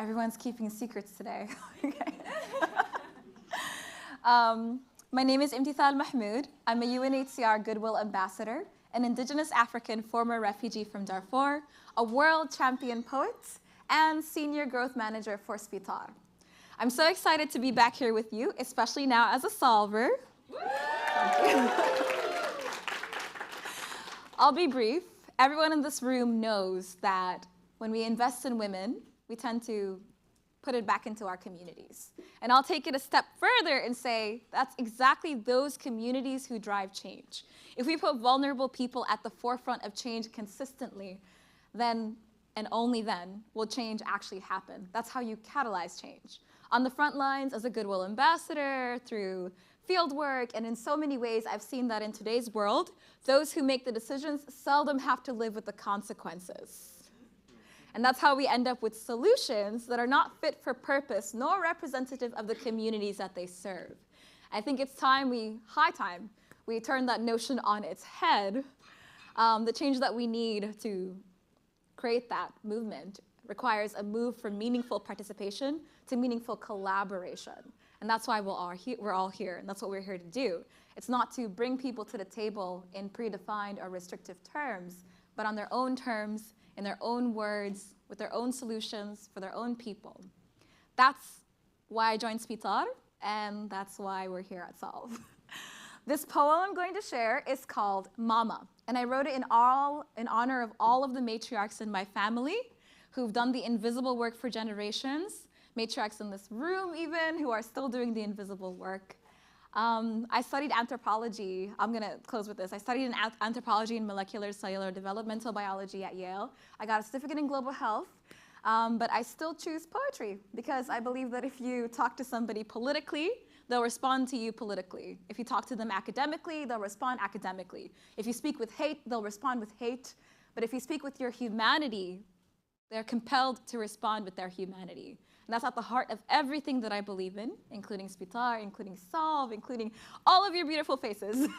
Everyone's keeping secrets today. Okay. My name is Imtithal Mahmoud. I'm a UNHCR Goodwill Ambassador, an Indigenous African former refugee from Darfur, a world champion poet, and Senior Growth Manager for Spitar. I'm so excited to be back here with you, especially now as a solver. Thank you. I'll be brief. Everyone in this room knows that when we invest in women, we tend to put it back into our communities. And I'll take it a step further and say that's exactly those communities who drive change. If we put vulnerable people at the forefront of change consistently, then and only then will change actually happen. That's how you catalyze change. On the front lines as a Goodwill Ambassador, through field work, and in so many ways, I've seen that in today's world, those who make the decisions seldom have to live with the consequences. And that's how we end up with solutions that are not fit for purpose, nor representative of the communities that they serve. I think it's high time we turn that notion on its head. The change that we need to create that movement requires a move from meaningful participation to meaningful collaboration. And that's why we're all here, and that's what we're here to do. It's not to bring people to the table in predefined or restrictive terms, but on their own terms, in their own words, with their own solutions for their own people. That's why I joined Spitar, and that's why we're here at Solve. This poem I'm going to share is called Mama, and I wrote it in honor of all of the matriarchs in my family who've done the invisible work for generations, matriarchs in this room even, who are still doing the invisible work. I studied anthropology. I'm going to close with this. I studied anthropology and molecular cellular developmental biology at Yale. I got a certificate in global health, but I still choose poetry because I believe that if you talk to somebody politically, they'll respond to you politically. If you talk to them academically, they'll respond academically. If you speak with hate, they'll respond with hate. But if you speak with your humanity, they're compelled to respond with their humanity. And that's at the heart of everything that I believe in, including Spitar, including Solve, including all of your beautiful faces.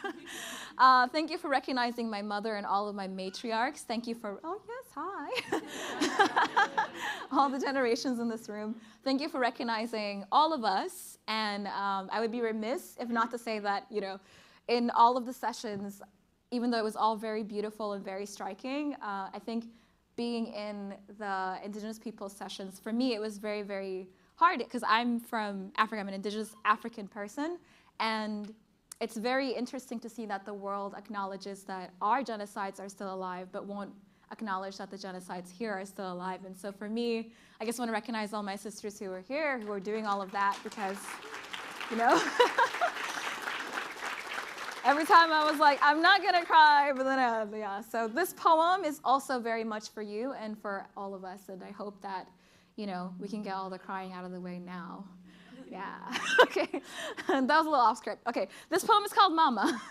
Thank you for recognizing my mother and all of my matriarchs. Thank you for, oh yes, hi. All the generations in this room. Thank you for recognizing all of us. And I would be remiss if not to say that, in all of the sessions, even though it was all very beautiful and very striking, I think being in the Indigenous people sessions, for me, it was very, very hard because I'm from Africa. I'm an Indigenous African person. And it's very interesting to see that the world acknowledges that our genocides are still alive, but won't acknowledge that the genocides here are still alive. And so for me, I just want to recognize all my sisters who are here, who are doing all of that because, every time I was like, I'm not gonna cry, but then, yeah. So this poem is also very much for you and for all of us, and I hope that, we can get all the crying out of the way now. Yeah, okay. That was a little off script. Okay, this poem is called Mama.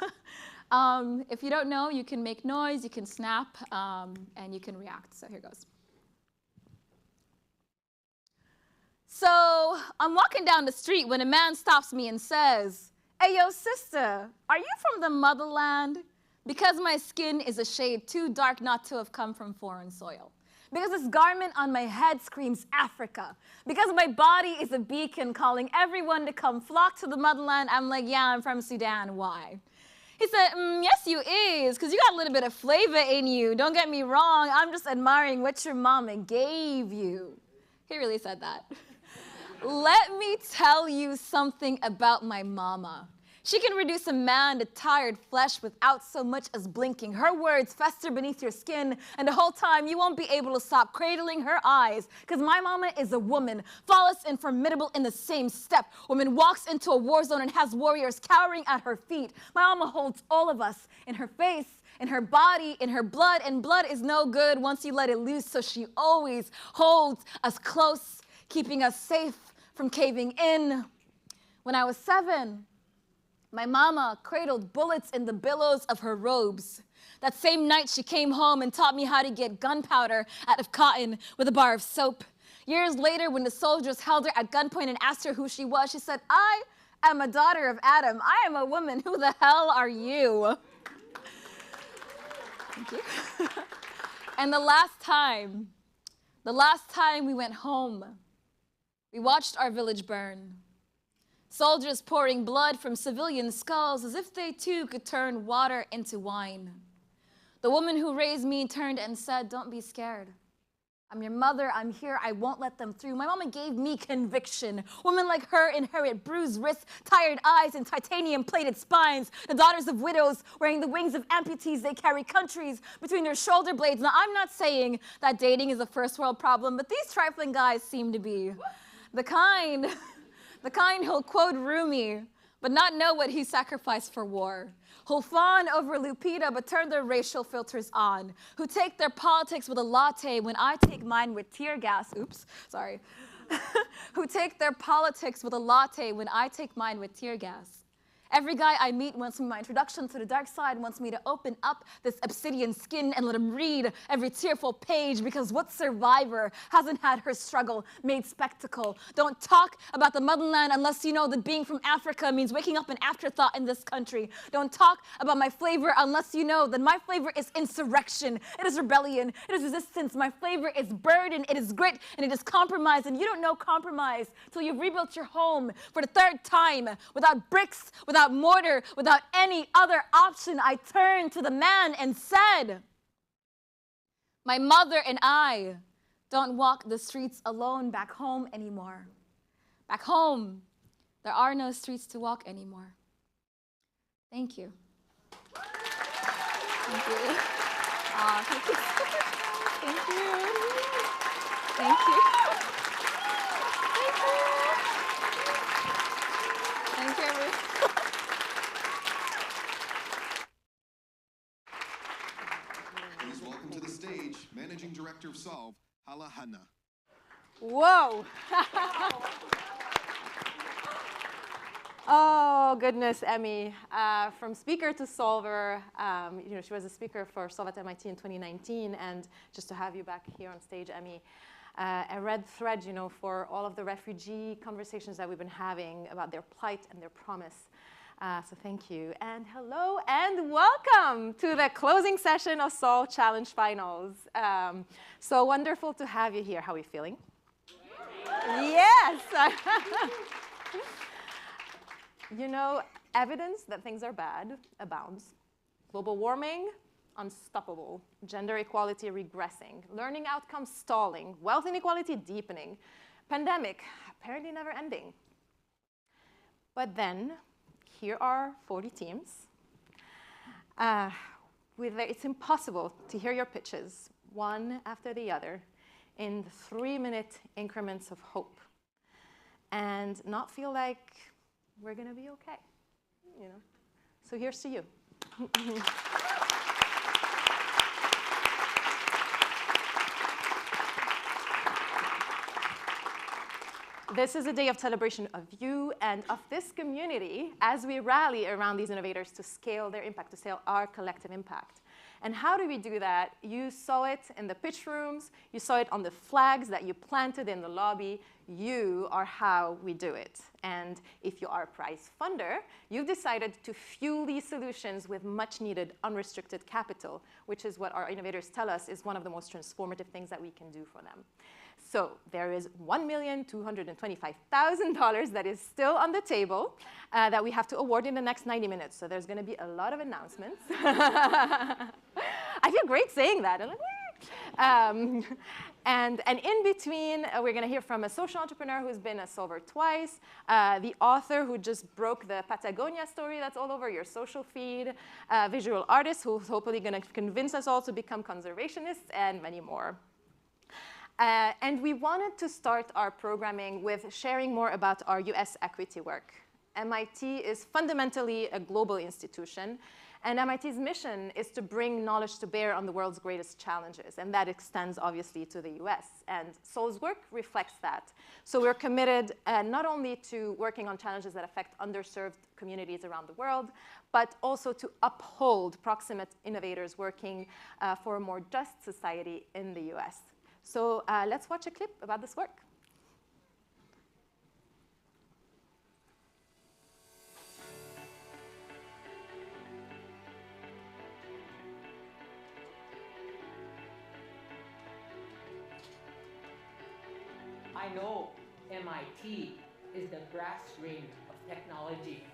If you don't know, you can make noise, you can snap, and you can react. So here goes. So I'm walking down the street when a man stops me and says, "Hey, yo, sister, are you from the motherland? Because my skin is a shade too dark not to have come from foreign soil. Because this garment on my head screams Africa. Because my body is a beacon calling everyone to come flock to the motherland." I'm like, yeah, I'm from Sudan, why? He said, yes, you is, because you got a little bit of flavor in you. Don't get me wrong, I'm just admiring what your mama gave you. He really said that. Let me tell you something about my mama. She can reduce a man to tired flesh without so much as blinking. Her words fester beneath your skin, and the whole time you won't be able to stop cradling her eyes, because my mama is a woman, flawless and formidable in the same step. Woman walks into a war zone and has warriors cowering at her feet. My mama holds all of us in her face, in her body, in her blood, and blood is no good once you let it loose, so she always holds us close, keeping us safe from caving in. When I was 7, my mama cradled bullets in the billows of her robes. That same night she came home and taught me how to get gunpowder out of cotton with a bar of soap. Years later, when the soldiers held her at gunpoint and asked her who she was, she said, "I am a daughter of Adam. I am a woman. Who the hell are you?" Thank you. And the last time we went home, We watched our village burn. Soldiers pouring blood from civilian skulls as if they too could turn water into wine. The woman who raised me turned and said, "Don't be scared. I'm your mother, I'm here, I won't let them through." My mama gave me conviction. Women like her inherit bruised wrists, tired eyes, and titanium-plated spines. The daughters of widows wearing the wings of amputees, they carry countries between their shoulder blades. Now, I'm not saying that dating is a first world problem, but these trifling guys seem to be the kind who'll quote Rumi, but not know what he sacrificed for war. Who'll fawn over Lupita, but turn their racial filters on. Who take their politics with a latte when I take mine with tear gas. Oops, sorry. Who take their politics with a latte when I take mine with tear gas. Every guy I meet wants me my introduction to the dark side, wants me to open up this obsidian skin and let him read every tearful page, because what survivor hasn't had her struggle made spectacle? Don't talk about the motherland unless you know that being from Africa means waking up an afterthought in this country. Don't talk about my flavor unless you know that my flavor is insurrection, it is rebellion, it is resistance. My flavor is burden, it is grit, and it is compromise. And you don't know compromise till you've rebuilt your home for the third time, without bricks, without mortar, without any other option. I turned to the man and said, "My mother and I don't walk the streets alone back home anymore. Back home, there are no streets to walk anymore." Thank you. Thank you. Thank you. Thank you. Thank you. Thank you, everyone. Please welcome to the stage, Managing Director of Solve, Hila. Whoa. Oh, goodness, Emmy. From speaker to solver, she was a speaker for Solve at MIT in 2019, and just to have you back here on stage, Emmy, a red thread, for all of the refugee conversations that we've been having about their plight and their promise. So thank you, and hello, and welcome to the closing session of Solve Challenge Finals. So wonderful to have you here. How are you feeling? Yes. Evidence that things are bad abounds. Global warming, unstoppable. Gender equality regressing. Learning outcomes stalling. Wealth inequality deepening. Pandemic apparently never ending. But then, here are 40 teams. It's impossible to hear your pitches, one after the other, in 3-minute increments of hope, and not feel like we're going to be okay. So here's to you. This is a day of celebration of you and of this community as we rally around these innovators to scale their impact, to scale our collective impact. And how do we do that? You saw it in the pitch rooms. You saw it on the flags that you planted in the lobby. You are how we do it. And if you are a prize funder, you've decided to fuel these solutions with much needed unrestricted capital, which is what our innovators tell us is one of the most transformative things that we can do for them. So there is $1,225,000 that is still on the table that we have to award in the next 90 minutes. So there's going to be a lot of announcements. I feel great saying that. I'm like, and in between, we're going to hear from a social entrepreneur who's been a solver twice, the author who just broke the Patagonia story that's all over your social feed, visual artist who's hopefully going to convince us all to become conservationists, and many more. And we wanted to start our programming with sharing more about our US equity work. MIT is fundamentally a global institution, and MIT's mission is to bring knowledge to bear on the world's greatest challenges, and that extends obviously to the US. And Solve's work reflects that. So we're committed not only to working on challenges that affect underserved communities around the world, but also to uphold proximate innovators working for a more just society in the US. So let's watch a clip about this work. I know MIT is the grass green of technology,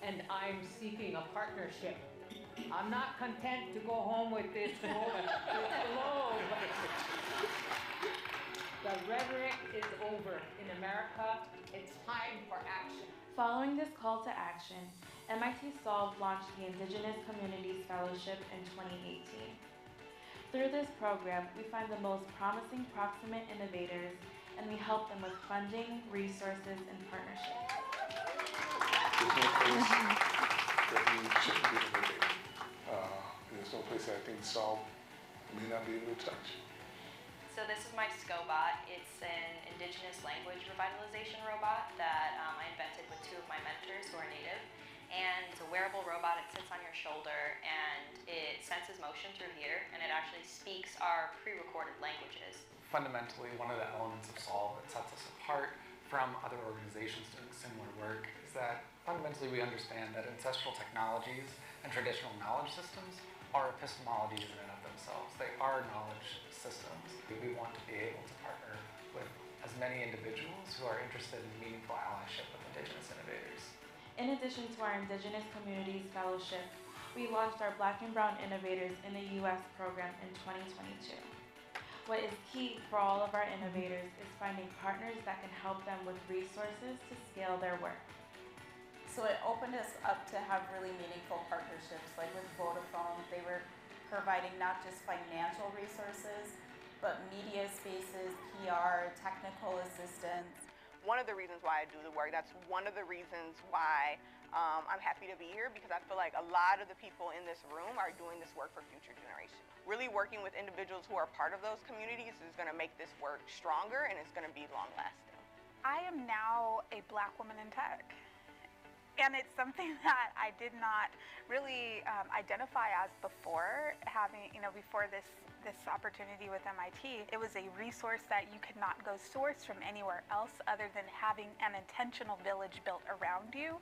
and I'm seeking a partnership. I'm not content to go home with this globe. The rhetoric is over. In America, it's time for action. Following this call to action, MIT Solve launched the Indigenous Communities Fellowship in 2018. Through this program, we find the most promising proximate innovators, and we help them with funding, resources, and partnerships. There's no place I think Solve may not be able to touch. So this is my SCOBot. It's an indigenous language revitalization robot that I invented with two of my mentors who are native. And it's a wearable robot. It sits on your shoulder and it senses motion through here, and it actually speaks our pre-recorded languages. Fundamentally, one of the elements of Solve that sets us apart from other organizations doing similar work is that fundamentally we understand that ancestral technologies and traditional knowledge systems are epistemologies in and of themselves. They are knowledge systems. We want to be able to partner with as many individuals who are interested in meaningful allyship with Indigenous innovators. In addition to our Indigenous Communities Fellowship, we launched our Black and Brown Innovators in the U.S. program in 2022. What is key for all of our innovators is finding partners that can help them with resources to scale their work. So it opened us up to have really meaningful partnerships, like with Vodafone. They were providing not just financial resources, but media spaces, PR, technical assistance. One of the reasons why I do the work, that's one of the reasons why I'm happy to be here, because I feel like a lot of the people in this room are doing this work for future generations. Really working with individuals who are part of those communities is going to make this work stronger, and it's going to be long-lasting. I am now a Black woman in tech. And it's something that I did not really identify as before, before this opportunity with MIT. It was a resource that you could not go source from anywhere else other than having an intentional village built around you.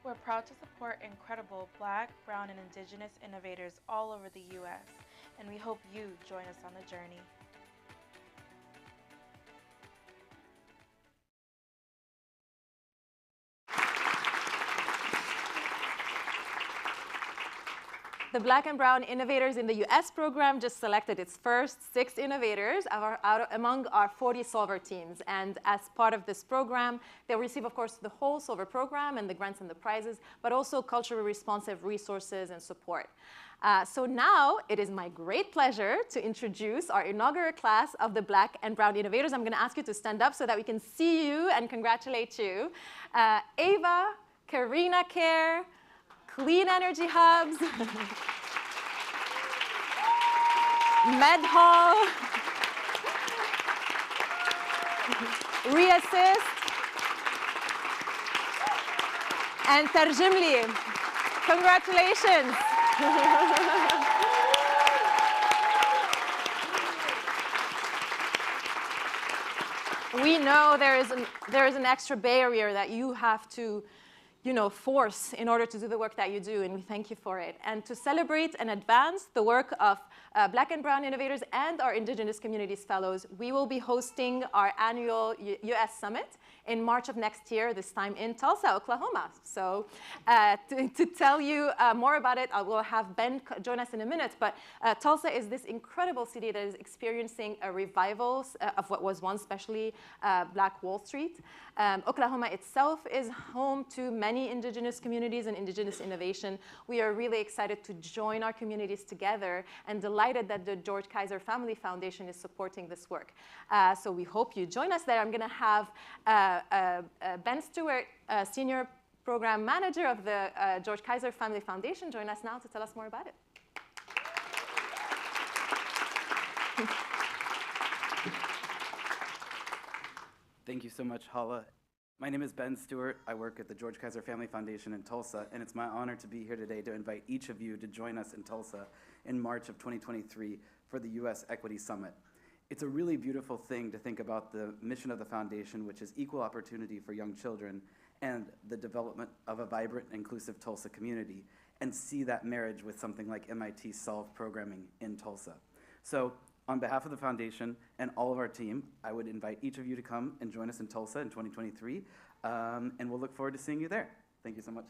We're proud to support incredible Black, Brown, and Indigenous innovators all over the U.S., and we hope you join us on the journey. The Black and Brown Innovators in the US program just selected its first 6 innovators among our 40 Solver teams. And as part of this program, they'll receive, of course, the whole Solver program and the grants and the prizes, but also culturally responsive resources and support. So now it is my great pleasure to introduce our inaugural class of the Black and Brown Innovators. I'm going to ask you to stand up so that we can see you and congratulate you. Ava, Karina Care, Clean Energy Hubs, MedHall, Reassist, and Terjimli. Congratulations. We know there is an extra barrier that you have to force in order to do the work that you do, and we thank you for it. And to celebrate and advance the work of Black and Brown Innovators and our Indigenous Communities Fellows, we will be hosting our annual US Summit in March of next year, this time in Tulsa, Oklahoma. So to tell you more about it, I will have Ben join us in a minute, but Tulsa is this incredible city that is experiencing a revival of what was once especially Black Wall Street. Oklahoma itself is home to many indigenous communities and indigenous innovation. We are really excited to join our communities together and delighted that the George Kaiser Family Foundation is supporting this work. So we hope you join us there. I'm going to have Ben Stewart, Senior Program Manager of the George Kaiser Family Foundation, join us now to tell us more about it. Thank you so much, Hila. My name is Ben Stewart. I work at the George Kaiser Family Foundation in Tulsa, and it's my honor to be here today to invite each of you to join us in Tulsa in March of 2023 for the U.S. Equity Summit. It's a really beautiful thing to think about the mission of the foundation, which is equal opportunity for young children and the development of a vibrant, inclusive Tulsa community, and see that marriage with something like MIT Solve programming in Tulsa. So On behalf of the foundation and all of our team, I would invite each of you to come and join us in Tulsa in 2023, and we'll look forward to seeing you there. Thank you so much.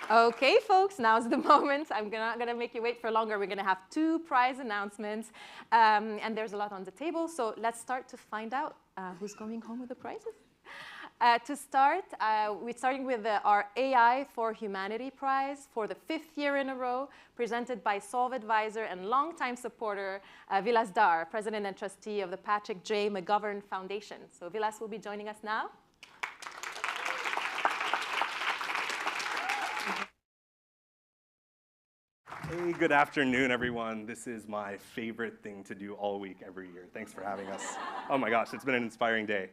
Okay, folks, now's the moment. I'm not going to make you wait for longer. We're going to have 2 prize announcements, and there's a lot on the table. So let's start to find out who's going home with the prizes. To start, we're starting with our AI for Humanity Prize for the 5th year in a row, presented by Solve advisor and longtime supporter Vilas Dar, president and trustee of the Patrick J. McGovern Foundation. So Vilas will be joining us now. Hey, good afternoon, everyone. This is my favorite thing to do all week, every year. Thanks for having us. Oh my gosh, it's been an inspiring day.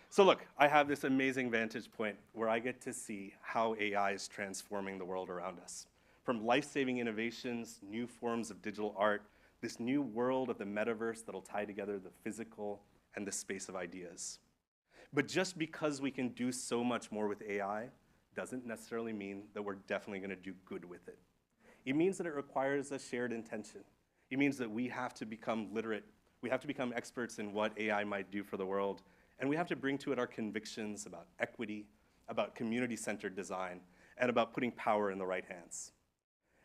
So look, I have this amazing vantage point where I get to see how AI is transforming the world around us. From life-saving innovations, new forms of digital art, this new world of the metaverse that'll tie together the physical and the space of ideas. But just because we can do so much more with AI doesn't necessarily mean that we're definitely going to do good with it. It means that it requires a shared intention. It means that we have to become literate. We have to become experts in what AI might do for the world. And we have to bring to it our convictions about equity, about community-centered design, and about putting power in the right hands.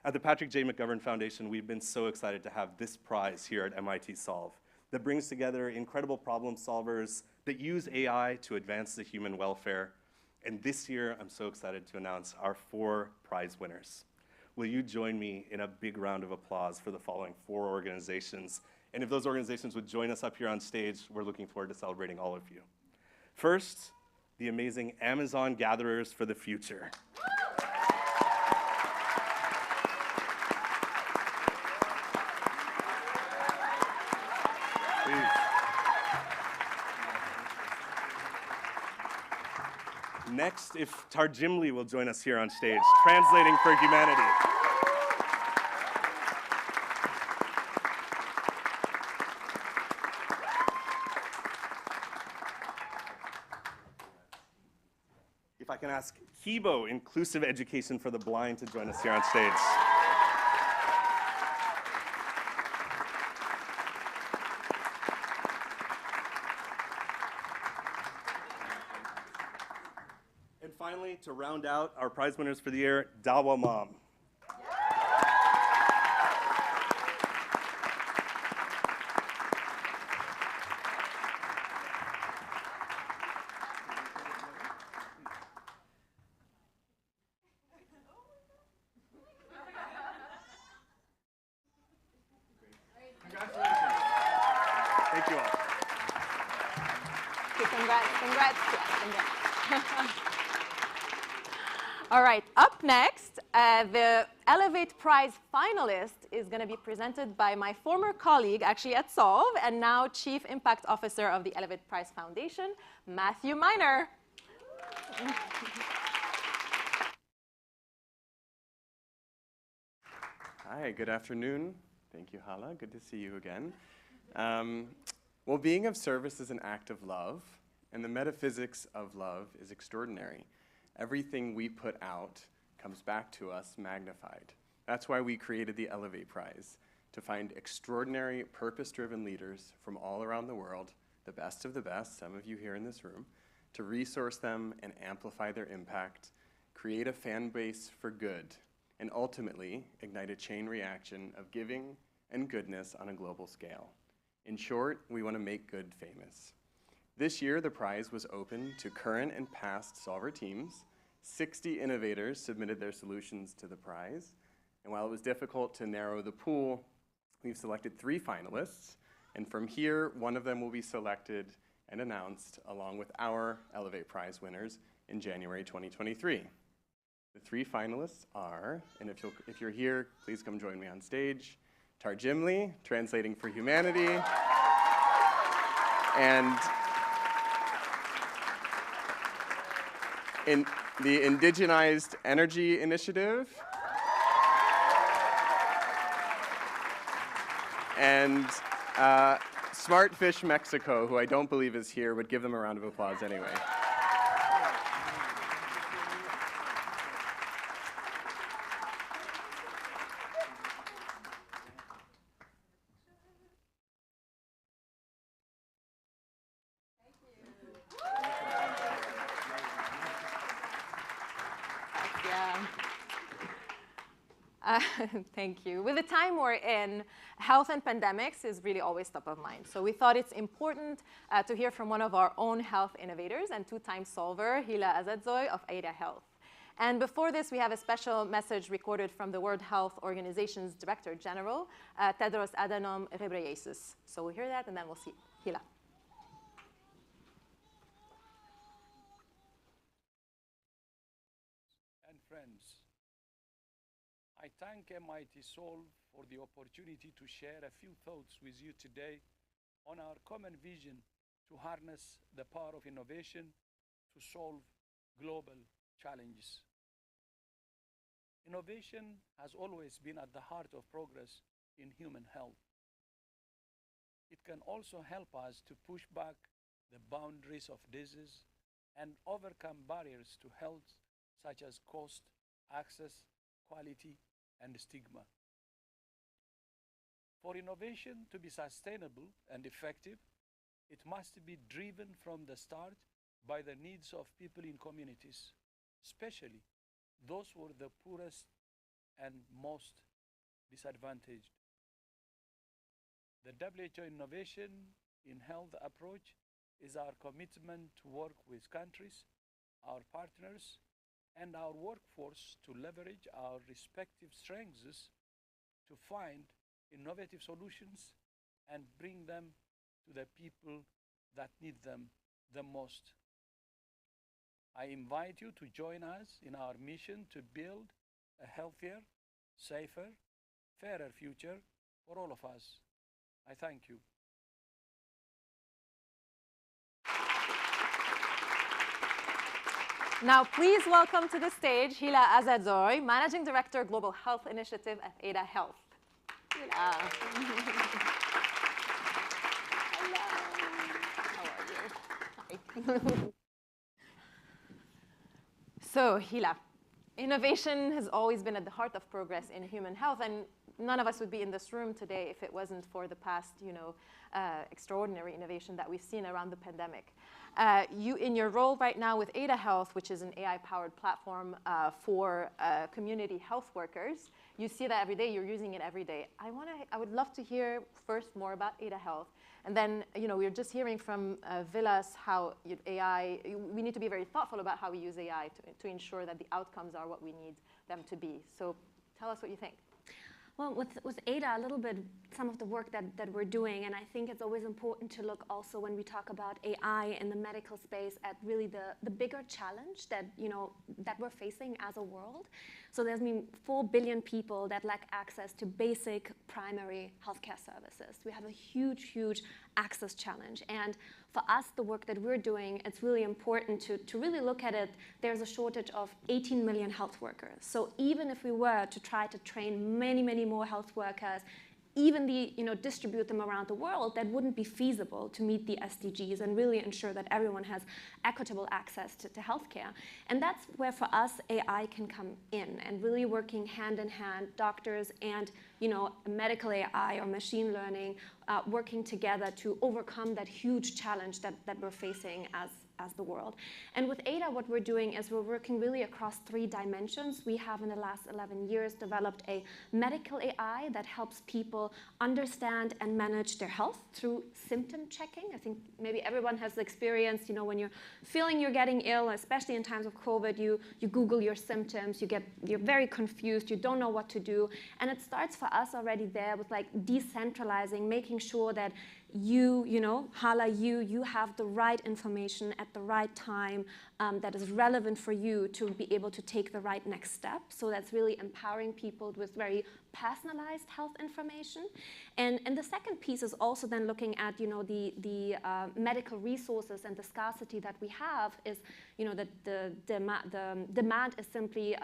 At the Patrick J. McGovern Foundation, we've been so excited to have this prize here at MIT Solve that brings together incredible problem solvers that use AI to advance the human welfare. And this year, I'm so excited to announce our 4 prize winners. Will you join me in a big round of applause for the following 4 organizations? And if those organizations would join us up here on stage, we're looking forward to celebrating all of you. First, the amazing Amazon Gatherers for the Future. Please. Next, if Tarjimli will join us here on stage, Translating for Humanity. If I can ask Kibo, Inclusive Education for the Blind, to join us here on stage. And finally, to round out our prize winners for the year, Dawa Mom. Thank you all. Okay, congrats. All right, up next, the Elevate Prize finalist is going to be presented by my former colleague, actually at Solve, and now Chief Impact Officer of the Elevate Prize Foundation, Matthew Miner. Hi, good afternoon. Thank you, Hala. Good to see you again. Well, being of service is an act of love, and the metaphysics of love is extraordinary. Everything we put out comes back to us magnified. That's why we created the Elevate Prize, to find extraordinary, purpose-driven leaders from all around the world, the best of the best, some of you here in this room, to resource them and amplify their impact, create a fan base for good, and ultimately ignite a chain reaction of giving and goodness on a global scale. In short, we want to make good famous. This year, the prize was open to current and past solver teams. 60 innovators submitted their solutions to the prize. And while it was difficult to narrow the pool, we've selected 3 finalists. And from here, one of them will be selected and announced along with our Elevate Prize winners in January 2023. The 3 finalists are, and if you're here, please come join me on stage, Tarjimli, Translating for Humanity, and in the Indigenized Energy Initiative, and Smart Fish Mexico, who I don't believe is here, but give them a round of applause anyway. Thank you. With the time we're in, health and pandemics is really always top of mind. So we thought it's important to hear from one of our own health innovators and two-time solver, Hila Azadzori of Ada Health. And before this, we have a special message recorded from the World Health Organization's Director General, Tedros Adhanom Ghebreyesus. So we'll hear that, and then we'll see Hila. And friends, I thank MIT Solve for the opportunity to share a few thoughts with you today on our common vision to harness the power of innovation to solve global challenges. Innovation has always been at the heart of progress in human health. It can also help us to push back the boundaries of disease and overcome barriers to health such as cost, access, quality, and stigma. For innovation to be sustainable and effective, it must be driven from the start by the needs of people in communities, especially those who are the poorest and most disadvantaged. The WHO Innovation in Health approach is our commitment to work with countries, our partners, and our workforce to leverage our respective strengths to find innovative solutions and bring them to the people that need them the most. I invite you to join us in our mission to build a healthier, safer, fairer future for all of us. I thank you. Now, please welcome to the stage Hila Azadzori, Managing Director, Global Health Initiative at Ada Health. Hila. Hello. How are you? So, Hila, innovation has always been at the heart of progress in human health, and none of us would be in this room today if it wasn't for the past, extraordinary innovation that we've seen around the pandemic. You, in your role right now with Ada Health, which is an AI-powered platform for community health workers, you see that every day. You're using it every day. I would love to hear first more about Ada Health, and then we're just hearing from Vilas how AI. We need to be very thoughtful about how we use AI to ensure that the outcomes are what we need them to be. So, tell us what you think. Well, with Ada, a little bit, some of the work that we're doing, and I think it's always important to look also when we talk about AI in the medical space at really the bigger challenge that, that we're facing as a world. So there's been 4 billion people that lack access to basic primary healthcare services. We have a huge, huge access challenge. And for us, the work that we're doing, it's really important to really look at it. There's a shortage of 18 million health workers. So even if we were to try to train many, many more health workers, even distribute them around the world, that wouldn't be feasible to meet the SDGs and really ensure that everyone has equitable access to healthcare. And that's where, for us, AI can come in, and really working hand in hand, doctors and medical AI or machine learning, working together to overcome that huge challenge that we're facing as the world. And with Ada, what we're doing is we're working really across 3 dimensions. We have, in the last 11 years, developed a medical AI that helps people understand and manage their health through symptom checking. I think maybe everyone has experienced, when you're feeling you're getting ill, especially in times of COVID, you Google your symptoms, you're very confused, you don't know what to do. And it starts for us already there with decentralizing, making sure that Hala, you have the right information at the right time that is relevant for you to be able to take the right next step. So that's really empowering people with very personalized health information. And the second piece is also then looking at, the medical resources and the scarcity that we have is, that the demand is simply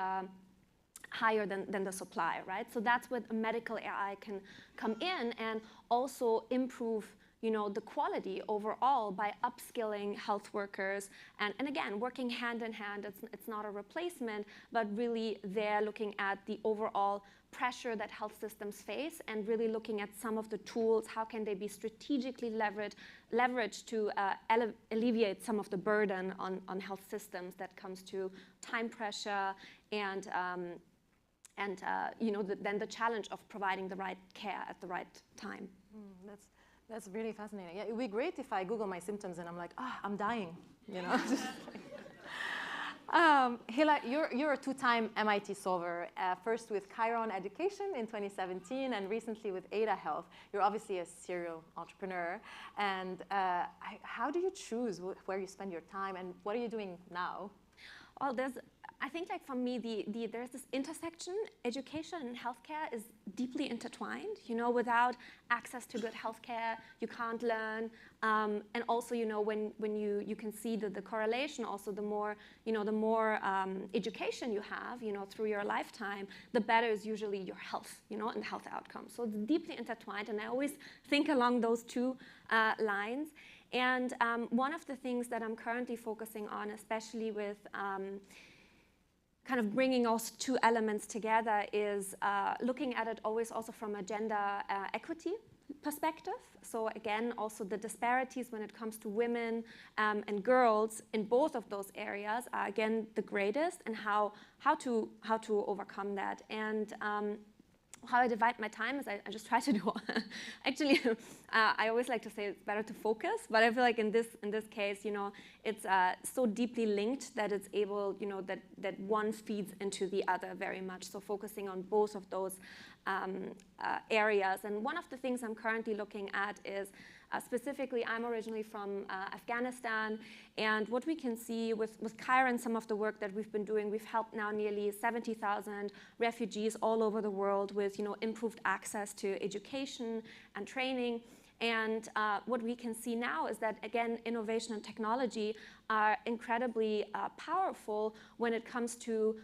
higher than the supply, right? So that's where a medical AI can come in and also improve the quality overall by upskilling health workers. And again, working hand in hand, it's not a replacement, but really they're looking at the overall pressure that health systems face and really looking at some of the tools, how can they be strategically leveraged to alleviate some of the burden on health systems that comes to time pressure and and then the challenge of providing the right care at the right time. That's really fascinating. Yeah, it would be great if I Google my symptoms and I'm like, I'm dying, you know. Hila, you're a two-time MIT solver, first with Chiron Education in 2017 and recently with Ada Health. You're obviously a serial entrepreneur. And how do you choose where you spend your time and what are you doing now? Well, I think like for me, there's this intersection. Education and healthcare is deeply intertwined. You know, without access to good healthcare, you can't learn. And also, you know, when you can see the correlation, also the more education you have, you know, through your lifetime, the better is usually your health, you know, and health outcomes. So it's deeply intertwined, and I always think along those two lines. And one of the things that I'm currently focusing on, especially with kind of bringing those two elements together, is looking at it always also from a gender equity perspective. So again, also the disparities when it comes to women and girls in both of those areas are again the greatest, and how to overcome that. And how I divide my time is I just try to do. Actually, I always like to say it's better to focus, but I feel like in this case, you know, it's so deeply linked that it's able, you know, that one feeds into the other very much. So focusing on both of those areas. And one of the things I'm currently looking at is specifically, I'm originally from Afghanistan, and what we can see with Kaiser and some of the work that we've been doing, we've helped now nearly 70,000 refugees all over the world with, you know, improved access to education and training. And what we can see now is that, again, innovation and technology are incredibly powerful when it comes to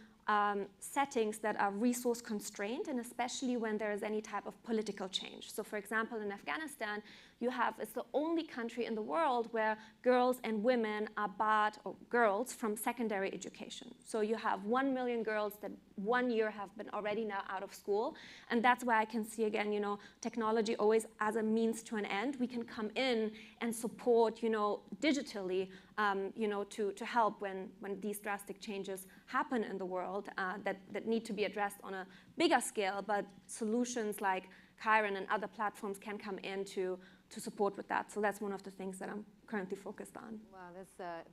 settings that are resource constrained, and especially when there is any type of political change. So for example, in Afghanistan, it's the only country in the world where girls and women are barred, or girls, from secondary education. So you have 1 million girls that 1 year have been already now out of school. And that's where I can see, again, you know, technology always as a means to an end. We can come in and support, you know, digitally, you know, to help when these drastic changes happen in the world that need to be addressed on a bigger scale. But solutions like Kaiser and other platforms can come in to support with that. So that's one of the things that I'm currently focused on. Wow,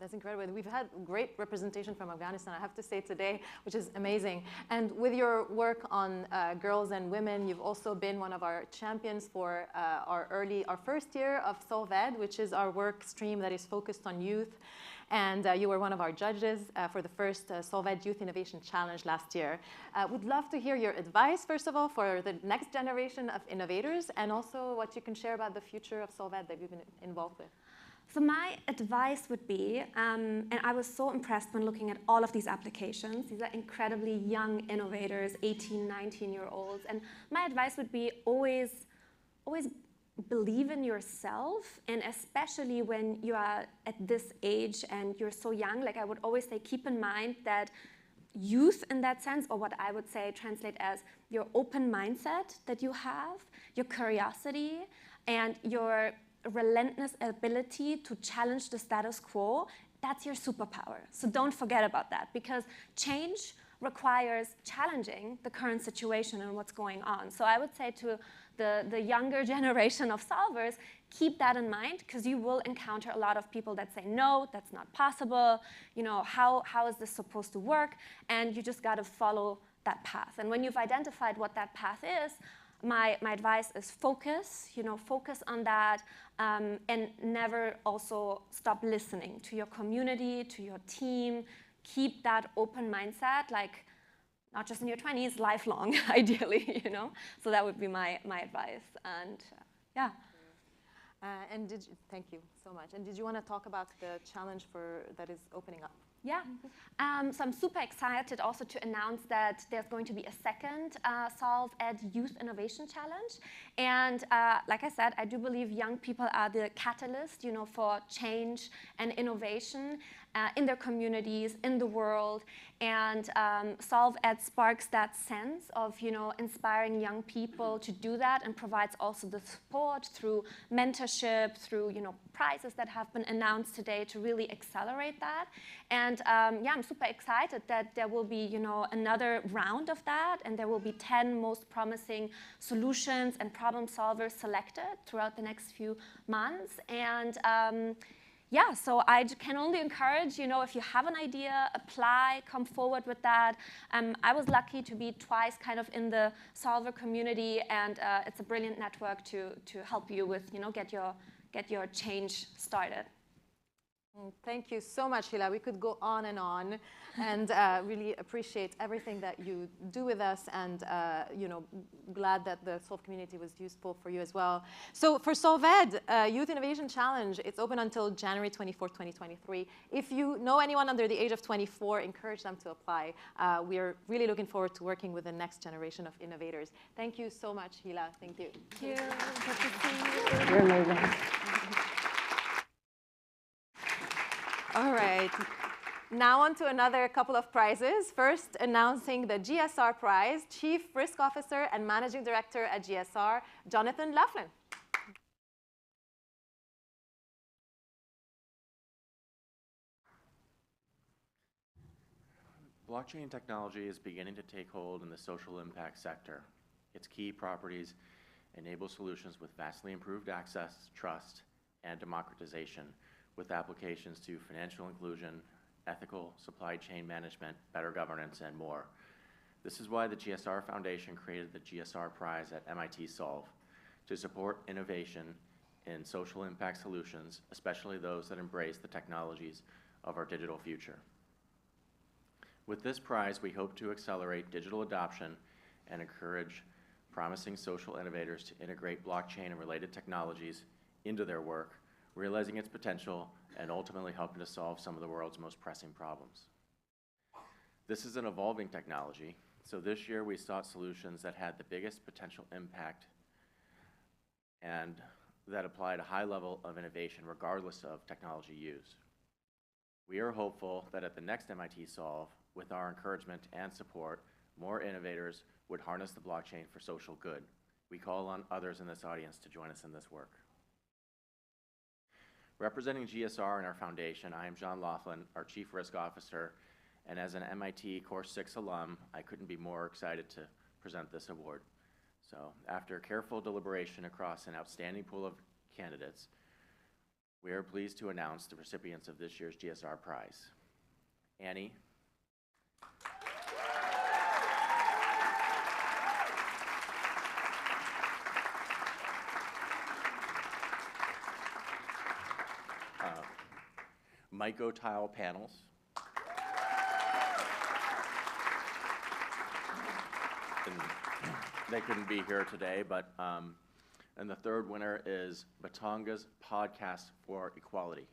that's incredible. We've had great representation from Afghanistan, I have to say today, which is amazing. And with your work on girls and women, you've also been one of our champions for our first year of SolveEd, which is our work stream that is focused on youth. And you were one of our judges for the first SolveEd Youth Innovation Challenge last year. Would love to hear your advice, first of all, for the next generation of innovators, and also what you can share about the future of SolveEd that you've been involved with. So my advice would be, and I was so impressed when looking at all of these applications. These are incredibly young innovators, 18, 19-year-olds. And my advice would be always believe in yourself, and especially when you are at this age and you're so young, like I would always say, keep in mind that youth in that sense, or what I would say translate as your open mindset that you have, your curiosity, and your relentless ability to challenge the status quo, that's your superpower. So don't forget about that, because change requires challenging the current situation and what's going on. So I would say to the younger generation of solvers, keep that in mind, because you will encounter a lot of people that say, no, that's not possible. You know, how is this supposed to work? And you just got to follow that path. And when you've identified what that path is, my advice is focus, you know, focus on that, and never also stop listening to your community, to your team. Keep that open mindset, like not just in your 20s, lifelong, ideally, you know. So that would be my advice, and yeah. And thank you so much. And did you want to talk about the challenge that is opening up? Yeah, so I'm super excited also to announce that there's going to be a second SolveEd Youth Innovation Challenge. And like I said, I do believe young people are the catalyst, you know, for change and innovation. in their communities, in the world, and Solve Ed sparks that sense of, inspiring young people to do that, and provides also the support through mentorship, through, prizes that have been announced today to really accelerate that. And yeah, I'm super excited that there will be, another round of that, and there will be 10 most promising solutions and problem solvers selected throughout the next few months. And yeah, so I can only encourage, if you have an idea, apply, come forward with that. I was lucky to be twice kind of in the solver community, and it's a brilliant network to help you with, get your change started. Thank you so much, Hila. We could go on, and really appreciate everything that you do with us, and glad that the Solve community was useful for you as well. So for Solve Ed, Youth Innovation Challenge, it's open until January 24th, 2023. If you know anyone under the age of 24, encourage them to apply. We are really looking forward to working with the next generation of innovators. Thank you so much, Hila. Thank you. Thank you. Good to see you. You're amazing. All right, now on to another couple of prizes. First, announcing the GSR Prize, Chief Risk Officer and Managing Director at GSR, Jonathan Laughlin. Blockchain technology is beginning to take hold in the social impact sector. Its key properties enable solutions with vastly improved access, trust, and democratization, with applications to financial inclusion, ethical supply chain management, better governance, and more. This is why the GSR Foundation created the GSR Prize at MIT Solve, to support innovation in social impact solutions, especially those that embrace the technologies of our digital future. With this prize, we hope to accelerate digital adoption and encourage promising social innovators to integrate blockchain and related technologies into their work, realizing its potential, and ultimately helping to solve some of the world's most pressing problems. This is an evolving technology, so this year we sought solutions that had the biggest potential impact and that applied a high level of innovation regardless of technology used. We are hopeful that at the next MIT Solve, with our encouragement and support, more innovators would harness the blockchain for social good. We call on others in this audience to join us in this work. Representing GSR and our foundation, I am John Laughlin, our Chief Risk Officer, and as an MIT Course 6 alum, I couldn't be more excited to present this award. So after careful deliberation across an outstanding pool of candidates, we are pleased to announce the recipients of this year's GSR Prize. Annie. Myco-tile panels. And they couldn't be here today, but and the third winner is Batonga's Podcast for Equality.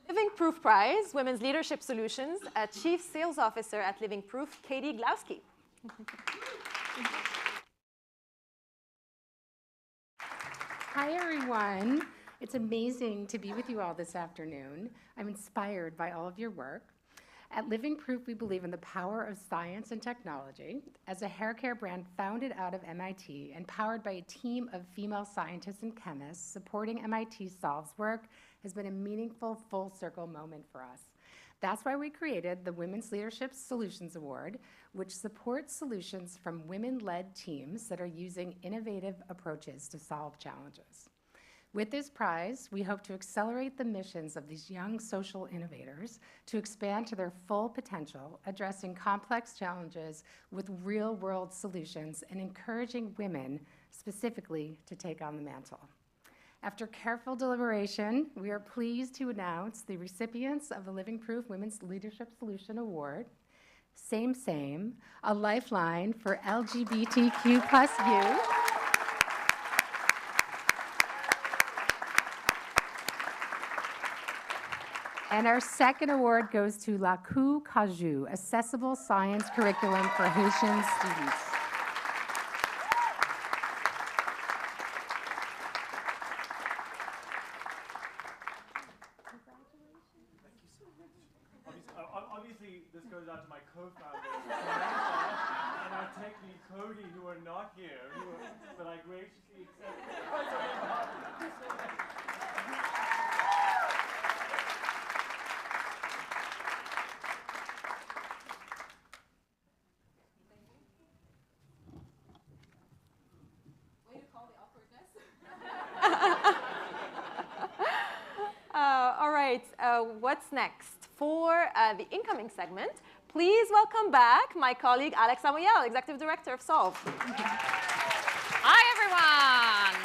Living Proof Prize, Women's Leadership Solutions, a Chief Sales Officer at Living Proof, Katie Glowski. Hi, everyone. It's amazing to be with you all this afternoon. I'm inspired by all of your work. At Living Proof, we believe in the power of science and technology. As a hair care brand founded out of MIT and powered by a team of female scientists and chemists, supporting MIT Solve's work has been a meaningful full circle moment for us. That's why we created the Women's Leadership Solutions Award, which supports solutions from women-led teams that are using innovative approaches to solve challenges. With this prize, we hope to accelerate the missions of these young social innovators to expand to their full potential, addressing complex challenges with real-world solutions and encouraging women specifically to take on the mantle. After careful deliberation, we are pleased to announce the recipients of the Living Proof Women's Leadership Solution Award. Same, same, a lifeline for LGBTQ+ youth. And our second award goes to La Coup Caju, Accessible Science Curriculum for Haitian Students. Obviously, this goes out to my co-founders, Samantha and our tech lead Cody, who are not here, but I graciously accept. All right, what's next? For the incoming segment, please welcome back my colleague Alex Samoyel, Executive Director of Solve. Hi, everyone.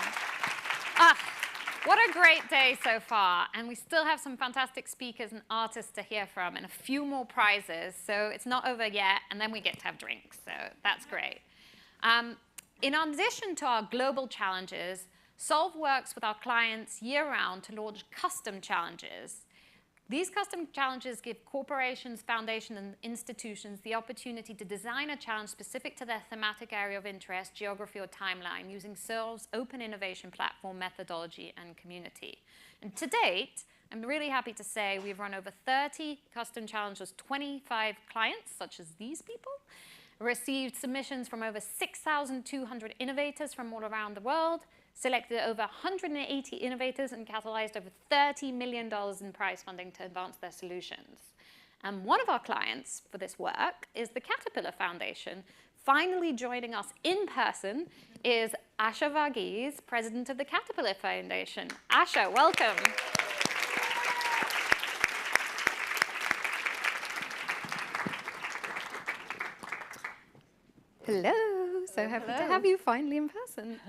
What a great day so far. And we still have some fantastic speakers and artists to hear from and a few more prizes. So it's not over yet. And then we get to have drinks. So that's great. In addition to our global challenges, Solve works with our clients year-round to launch custom challenges. These custom challenges give corporations, foundations, and institutions the opportunity to design a challenge specific to their thematic area of interest, geography, or timeline using Solve's open innovation platform, methodology, and community. And to date, I'm really happy to say we've run over 30 custom challenges, 25 clients, such as these people, received submissions from over 6,200 innovators from all around the world, selected over 180 innovators, and catalyzed over $30 million in prize funding to advance their solutions. And one of our clients for this work is the Caterpillar Foundation. Finally joining us in person is Asha Varghese, president of the Caterpillar Foundation. Asha, welcome. Hello. So happy to have you finally in person.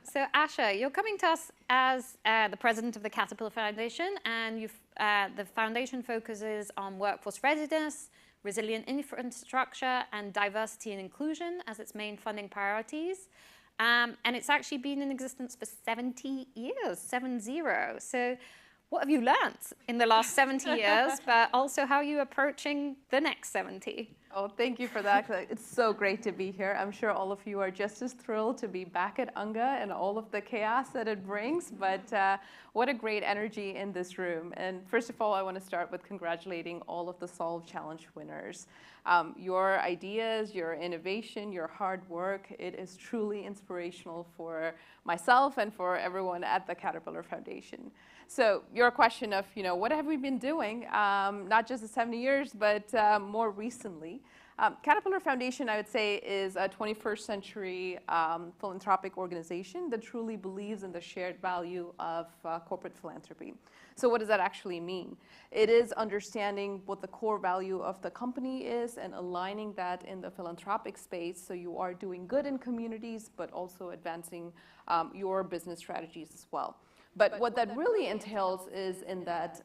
So Asha, you're coming to us as the president of the Caterpillar Foundation, and the foundation focuses on workforce readiness, resilient infrastructure, and diversity and inclusion as its main funding priorities. And it's actually been in existence for 70 years, 70. So what have you learned in the last 70 years, but also how are you approaching the next 70? Oh, thank you for that. It's so great to be here. I'm sure all of you are just as thrilled to be back at UNGA and all of the chaos that it brings, but what a great energy in this room. And first of all, I want to start with congratulating all of the Solve Challenge winners. Your ideas, your innovation, your hard work, it is truly inspirational for myself and for everyone at the Caterpillar Foundation. So your question of, what have we been doing, not just the 70 years, but more recently. Caterpillar Foundation, I would say, is a 21st century philanthropic organization that truly believes in the shared value of corporate philanthropy. So what does that actually mean? It is understanding what the core value of the company is and aligning that in the philanthropic space so you are doing good in communities, but also advancing your business strategies as well. But what that really entails is in that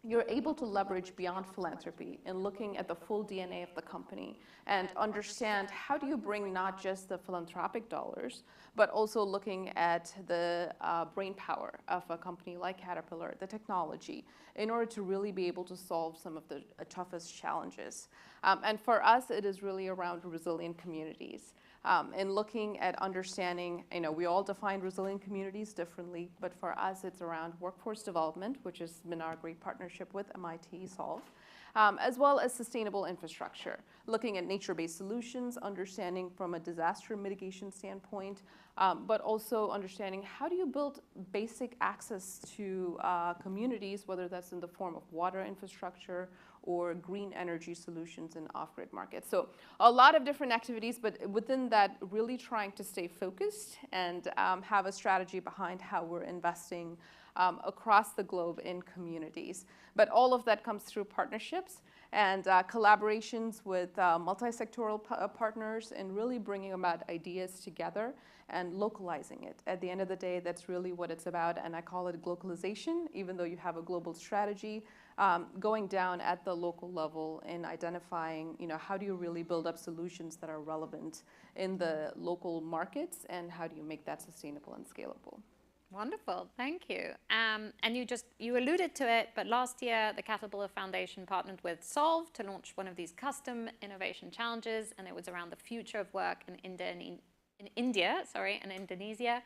you're able to leverage beyond philanthropy and looking at the full DNA of the company and understand how do you bring not just the philanthropic dollars, but also looking at the brain power of a company like Caterpillar, the technology, in order to really be able to solve some of the toughest challenges. And for us, it is really around resilient communities. And looking at understanding, we all define resilient communities differently, but for us, it's around workforce development, which has been our great partnership with MIT Solve, as well as sustainable infrastructure, looking at nature-based solutions, understanding from a disaster mitigation standpoint, but also understanding how do you build basic access to communities, whether that's in the form of water infrastructure or green energy solutions in off-grid markets. So a lot of different activities, but within that, really trying to stay focused and have a strategy behind how we're investing across the globe in communities. But all of that comes through partnerships and collaborations with multi-sectoral partners, and really bringing about ideas together and localizing it. At the end of the day, that's really what it's about, and I call it globalization, even though you have a global strategy, going down at the local level and identifying, how do you really build up solutions that are relevant in the local markets, and how do you make that sustainable and scalable? Wonderful, thank you. And you alluded to it, but last year the Caterpillar Foundation partnered with Solve to launch one of these custom innovation challenges, and it was around the future of work in India and Indonesia.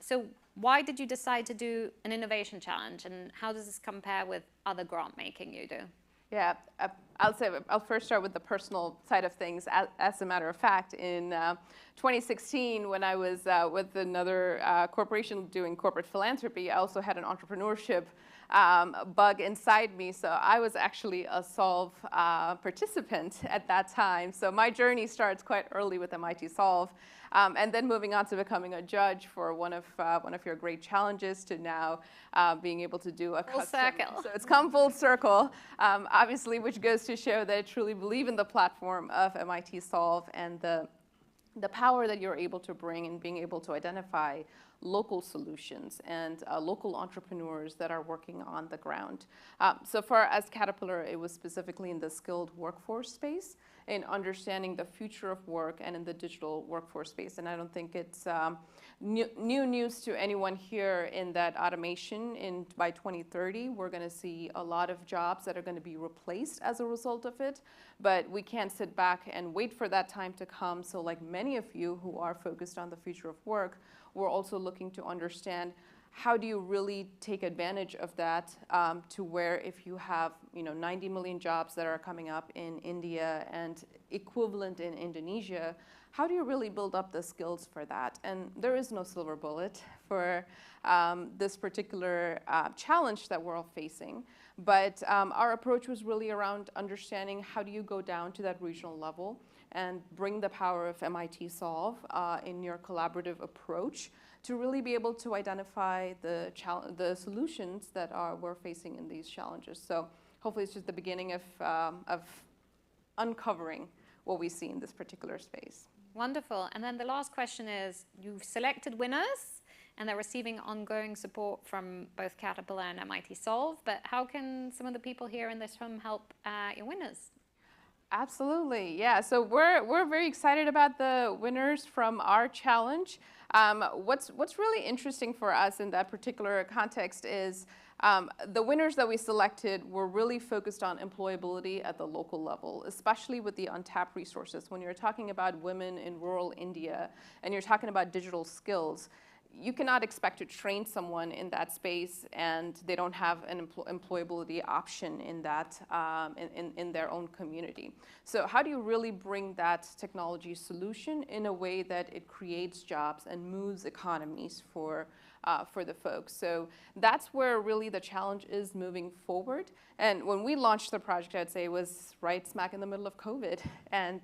So why did you decide to do an innovation challenge, and how does this compare with other grant making you do? Yeah, I'll first start with the personal side of things. As a matter of fact, in 2016, when I was with another corporation doing corporate philanthropy, I also had an entrepreneurship bug inside me. So I was actually a Solve participant at that time. So my journey starts quite early with MIT Solve. And then moving on to becoming a judge for one of your great challenges, to now being able to do a full custom. circle. So it's come full circle, obviously, which goes to show that I truly believe in the platform of MIT Solve and the power that you're able to bring in being able to identify local solutions and local entrepreneurs that are working on the ground. So for us, Caterpillar, it was specifically in the skilled workforce space, in understanding the future of work and in the digital workforce space. And I don't think it's new news to anyone here in that automation by 2030, we're going to see a lot of jobs that are going to be replaced as a result of it. But we can't sit back and wait for that time to come. So like many of you who are focused on the future of work, we're also looking to understand how do you really take advantage of that to where if you have 90 million jobs that are coming up in India and equivalent in Indonesia, how do you really build up the skills for that? And there is no silver bullet for this particular challenge that we're all facing. But our approach was really around understanding how do you go down to that regional level and bring the power of MIT Solve in your collaborative approach to really be able to identify the solutions that we're facing in these challenges. So hopefully it's just the beginning of uncovering what we see in this particular space. Wonderful. And then the last question is, you've selected winners, and they're receiving ongoing support from both Caterpillar and MIT Solve, but how can some of the people here in this room help your winners? Absolutely, yeah. So we're very excited about the winners from our challenge. What's really interesting for us in that particular context is the winners that we selected were really focused on employability at the local level, especially with the untapped resources. When you're talking about women in rural India and you're talking about digital skills, you cannot expect to train someone in that space and they don't have an employability option in that in their own community. So how do you really bring that technology solution in a way that it creates jobs and moves economies for the folks? So that's where really the challenge is moving forward. And when we launched the project, I'd say it was right smack in the middle of COVID. And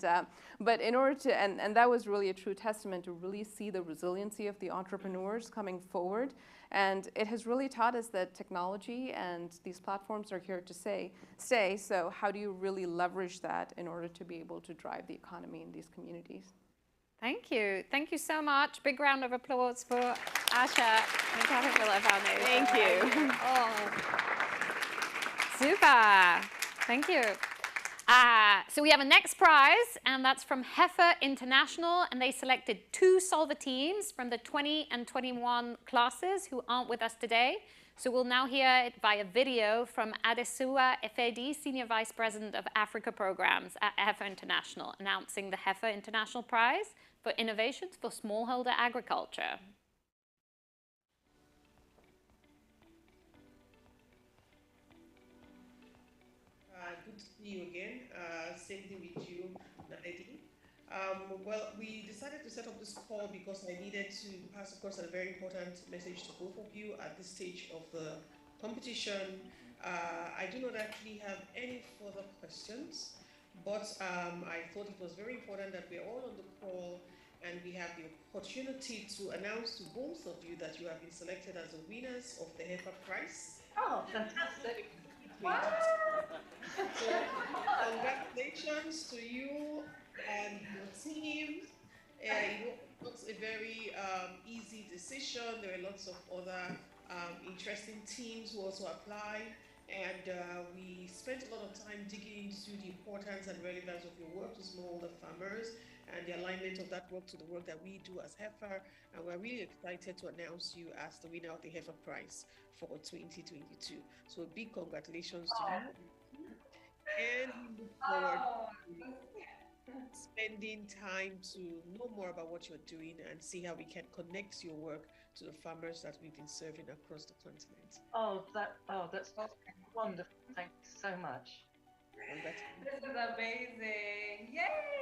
but in order to, and that was really a true testament to really see the resiliency of the entrepreneurs coming forward. And it has really taught us that technology and these platforms are here to stay. So how do you really leverage that in order to be able to drive the economy in these communities? Thank you. Thank you so much. Big round of applause for Asha and the Caterpillar Foundation. Thank you. Oh, super. Thank you. So we have a next prize, and that's from Heifer International, and they selected 2 solver teams from the 20 and 21 classes who aren't with us today. So we'll now hear it via video from Adesuwa Efedi, Senior Vice President of Africa Programs at Heifer International, announcing the Heifer International Prize for Innovations for Smallholder Agriculture. Good to see you again. Same thing with you, Naledi. Well, we decided to set up this call because I needed to pass across a very important message to both of you at this stage of the competition. I do not actually have any further questions, but I thought it was very important that we're all on the call and we have the opportunity to announce to both of you that you have been selected as the winners of the Heifer Prize. Oh, fantastic. Great. So congratulations to you and your team. It was a very easy decision. There were lots of other interesting teams who also applied, and we spent a lot of time digging into the importance and relevance of your work to smallholder farmers and the alignment of that work to the work that we do as heifer. And we're really excited to announce you as the winner of the heifer prize for 2022. So a big congratulations to you. And we look forward to spending time to know more about what you're doing and see how we can connect your work to the farmers that we've been serving across the continent. That's wonderful. Thank you so much. This is amazing. Yay!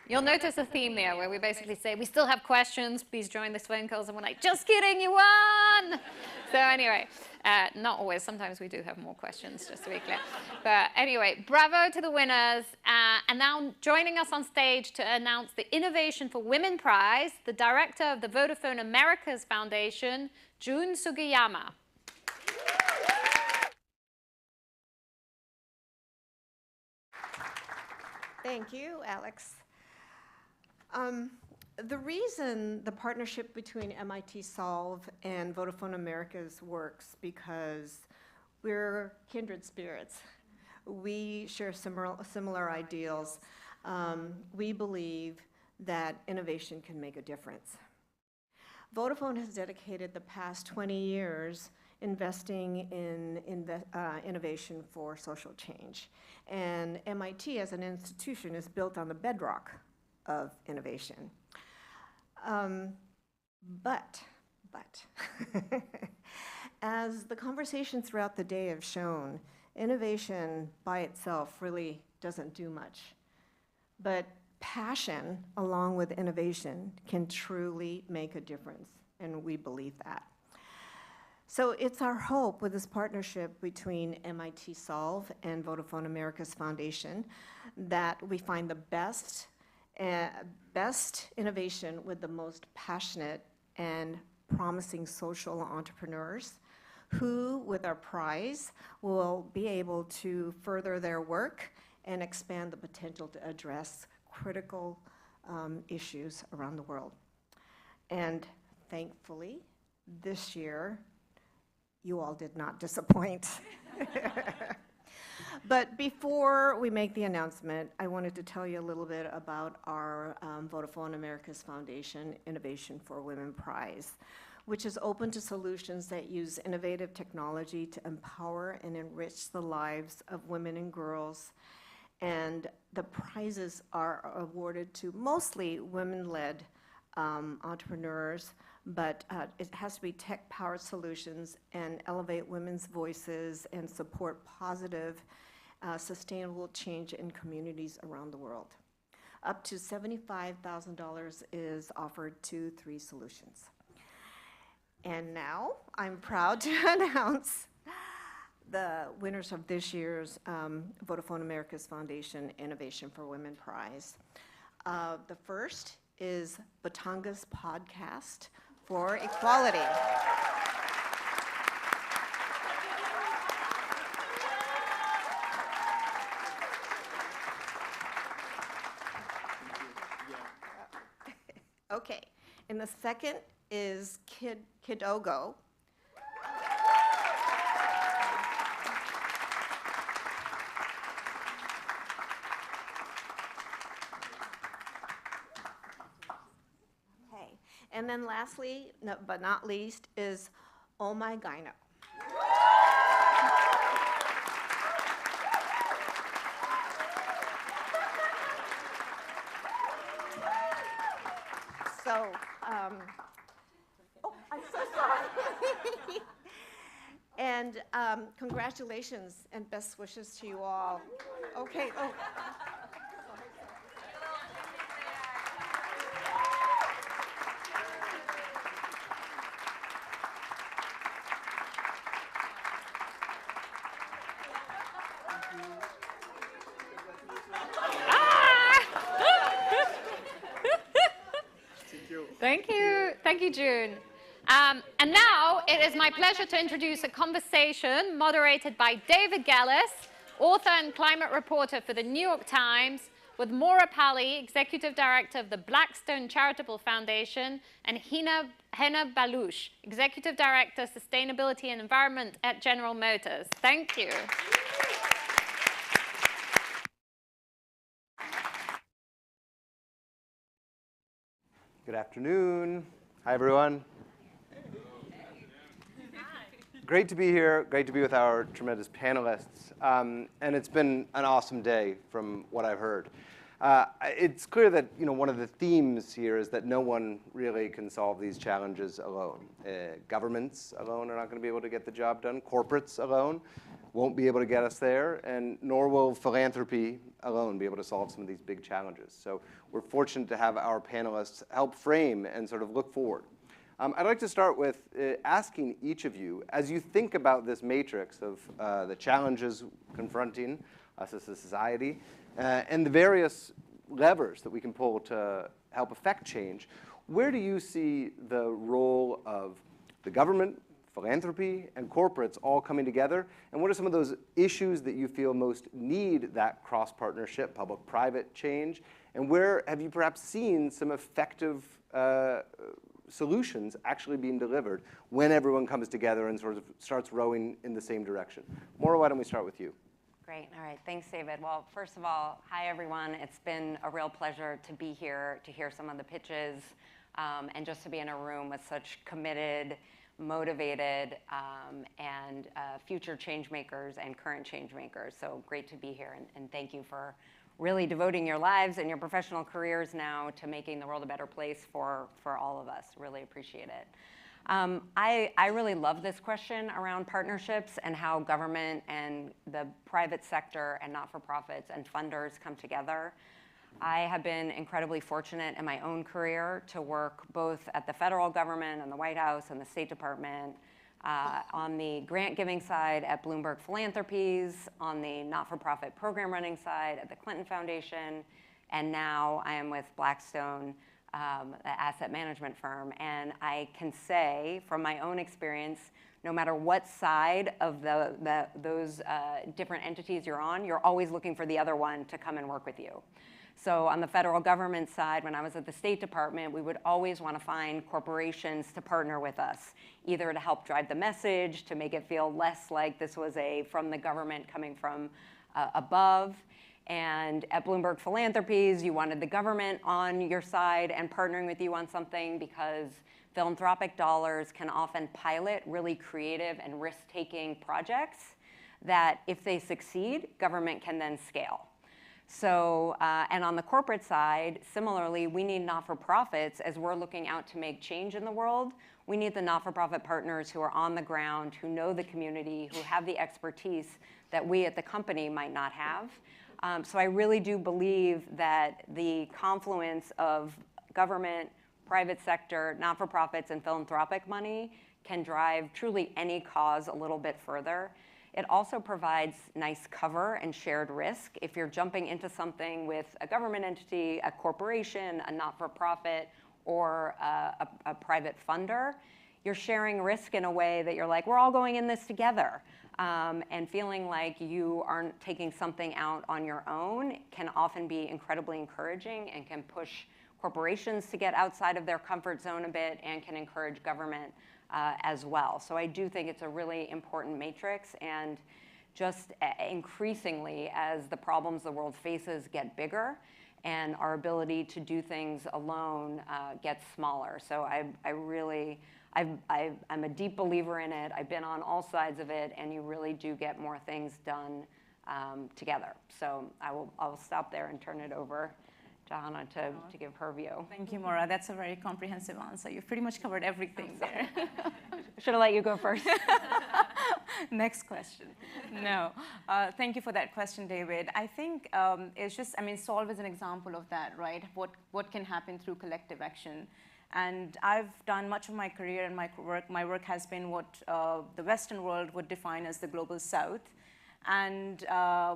You'll notice a theme there where we basically say, we still have questions, please join this phone calls, and we're like, just kidding, you won! So anyway, not always, sometimes we do have more questions, just to be clear. But anyway, bravo to the winners. And now joining us on stage to announce the Innovation for Women Prize, the director of the Vodafone Americas Foundation, Jun Sugiyama. Thank you, Alex. The reason the partnership between MIT Solve and Vodafone Americas works because we're kindred spirits. We share similar ideals. We believe that innovation can make a difference. Vodafone has dedicated the past 20 years investing in innovation for social change. And MIT as an institution is built on the bedrock of innovation. But as the conversations throughout the day have shown, innovation by itself really doesn't do much. But passion, along with innovation, can truly make a difference, and we believe that. So it's our hope with this partnership between MIT Solve and Vodafone Americas Foundation that we find the best innovation with the most passionate and promising social entrepreneurs who, with our prize, will be able to further their work and expand the potential to address critical issues around the world. And thankfully, this year, you all did not disappoint. But before we make the announcement, I wanted to tell you a little bit about our Vodafone Americas Foundation Innovation for Women Prize, which is open to solutions that use innovative technology to empower and enrich the lives of women and girls. And the prizes are awarded to mostly women-led entrepreneurs, but it has to be tech-powered solutions and elevate women's voices and support positive, sustainable change in communities around the world. Up to $75,000 is offered to 3 solutions. And now I'm proud to announce the winners of this year's Vodafone Americas Foundation Innovation for Women Prize. The first is Batanga's podcast for equality. Okay, and the second is Kidogo. Okay, and then lastly, but not least, is Oh My Gyno. So, oh, I'm so sorry. And congratulations and best wishes to you all. Okay. Oh. Thank you, June. And now it is my pleasure to introduce a conversation moderated by David Gellis, author and climate reporter for the New York Times, with Maura Pali, Executive Director of the Blackstone Charitable Foundation, and Hina Baluch, Executive Director, Sustainability and Environment at General Motors. Thank you. Good afternoon. Hi, everyone. Great to be here. Great to be with our tremendous panelists. And it's been an awesome day from what I've heard. It's clear that one of the themes here is that no one really can solve these challenges alone. Governments alone are not going to be able to get the job done. Corporates alone won't be able to get us there, and nor will philanthropy alone be able to solve some of these big challenges. So we're fortunate to have our panelists help frame and sort of look forward. I'd like to start with asking each of you, as you think about this matrix of the challenges confronting us as a society, and the various levers that we can pull to help affect change, where do you see the role of the government, philanthropy, and corporates all coming together? And what are some of those issues that you feel most need that cross-partnership, public-private change? And where have you perhaps seen some effective solutions actually being delivered when everyone comes together and sort of starts rowing in the same direction? Maura, why don't we start with you? Great. All right. Thanks, David. Well, first of all, hi, everyone. It's been a real pleasure to be here, to hear some of the pitches, and just to be in a room with such committed, motivated, and future change makers and current change makers. So great to be here, and thank you for really devoting your lives and your professional careers now to making the world a better place for all of us. Really appreciate it. I really love this question around partnerships and how government and the private sector and not-for-profits and funders come together. I have been incredibly fortunate in my own career to work both at the federal government and the White House and the State Department, on the grant-giving side at Bloomberg Philanthropies, on the not-for-profit program running side at the Clinton Foundation, and now I am with Blackstone, the asset management firm. And I can say from my own experience, no matter what side of those different entities you're on, you're always looking for the other one to come and work with you. So on the federal government side, when I was at the State Department, we would always want to find corporations to partner with us, either to help drive the message, to make it feel less like this was from the government coming from above. And at Bloomberg Philanthropies, you wanted the government on your side and partnering with you on something because philanthropic dollars can often pilot really creative and risk-taking projects that, if they succeed, government can then scale. So, and on the corporate side, similarly, we need not-for-profits as we're looking out to make change in the world. We need the not-for-profit partners who are on the ground, who know the community, who have the expertise that we at the company might not have. So I really do believe that the confluence of government, private sector, not-for-profits, and philanthropic money can drive truly any cause a little bit further. It also provides nice cover and shared risk. If you're jumping into something with a government entity, a corporation, a not-for-profit, or a private funder, you're sharing risk in a way that you're like, we're all going in this together. And feeling like you aren't taking something out on your own can often be incredibly encouraging and can push corporations to get outside of their comfort zone a bit and can encourage government as well. So I do think it's a really important matrix, and just increasingly as the problems the world faces get bigger and our ability to do things alone gets smaller. So I'm a deep believer in it. I've been on all sides of it, and you really do get more things done together. So I'll stop there and turn it over to Hannah to give her view. Thank you, Maura. That's a very comprehensive answer. You've pretty much covered everything there. Should have let you go first. Next question. No. Thank you for that question, David. I think it's just, Solve is an example of that, right? What can happen through collective action. And I've done much of my career and my work has been what the Western world would define as the global South. And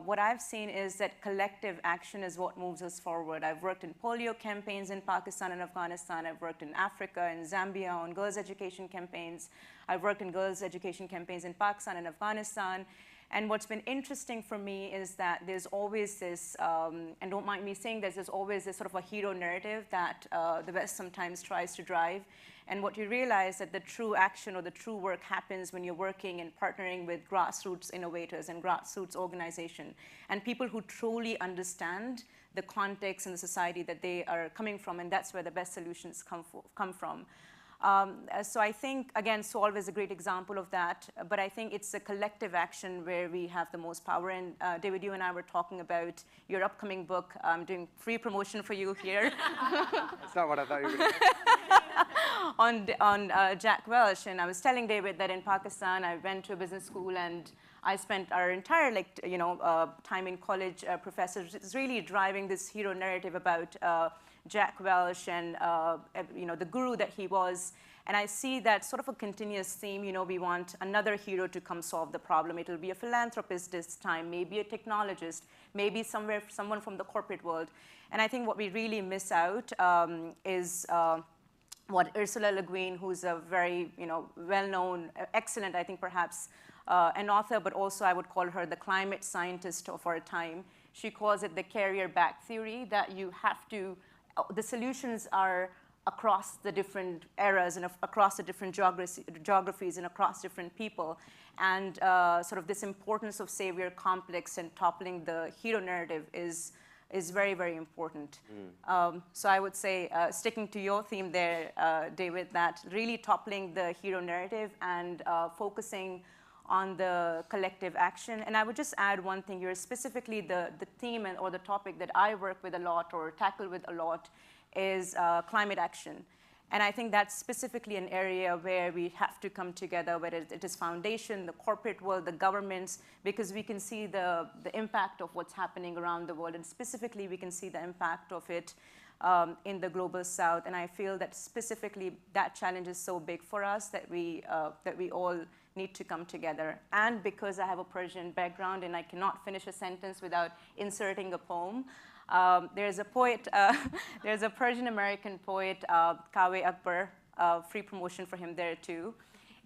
what I've seen is that collective action is what moves us forward. I've worked in polio campaigns in Pakistan and Afghanistan. I've worked in Africa and Zambia on girls' education campaigns. I've worked in girls' education campaigns in Pakistan and Afghanistan. And what's been interesting for me is that there's always this, and don't mind me saying this, there's always this sort of a hero narrative that the West sometimes tries to drive. And what you realize that the true action or the true work happens when you're working and partnering with grassroots innovators and grassroots organization and people who truly understand the context and the society that they are coming from, and that's where the best solutions come from. So I think, again, Solve is a great example of that, but I think it's a collective action where we have the most power. And David, you and I were talking about your upcoming book. I'm doing free promotion for you here. That's not what I thought you were going to do. On Jack Welch, and I was telling David that in Pakistan, I went to a business school and I spent our entire time in college, professors really driving this hero narrative about Jack Welch and the guru that he was. And I see that sort of a continuous theme. We want another hero to come solve the problem. It'll be a philanthropist this time, maybe a technologist, maybe someone from the corporate world. And I think what we really miss out is what Ursula Le Guin, who's a very well-known, excellent, I think perhaps, an author, but also I would call her the climate scientist of our time. She calls it the carrier bag theory, that you have to, the solutions are across the different eras and across the different geographies and across different people. And sort of this importance of savior complex and toppling the hero narrative is very, very important. So I would say, sticking to your theme there, David, that really toppling the hero narrative and focusing on the collective action. And I would just add one thing here, specifically the theme or the topic that I work with a lot or tackle with a lot is climate action. And I think that's specifically an area where we have to come together, whether it is foundation, the corporate world, the governments, because we can see the impact of what's happening around the world. And specifically, we can see the impact of it in the global south. And I feel that specifically that challenge is so big for us that we all need to come together. And because I have a Persian background and I cannot finish a sentence without inserting a poem, there's a poet, there's a Persian-American poet, Kawe Akbar, free promotion for him there too.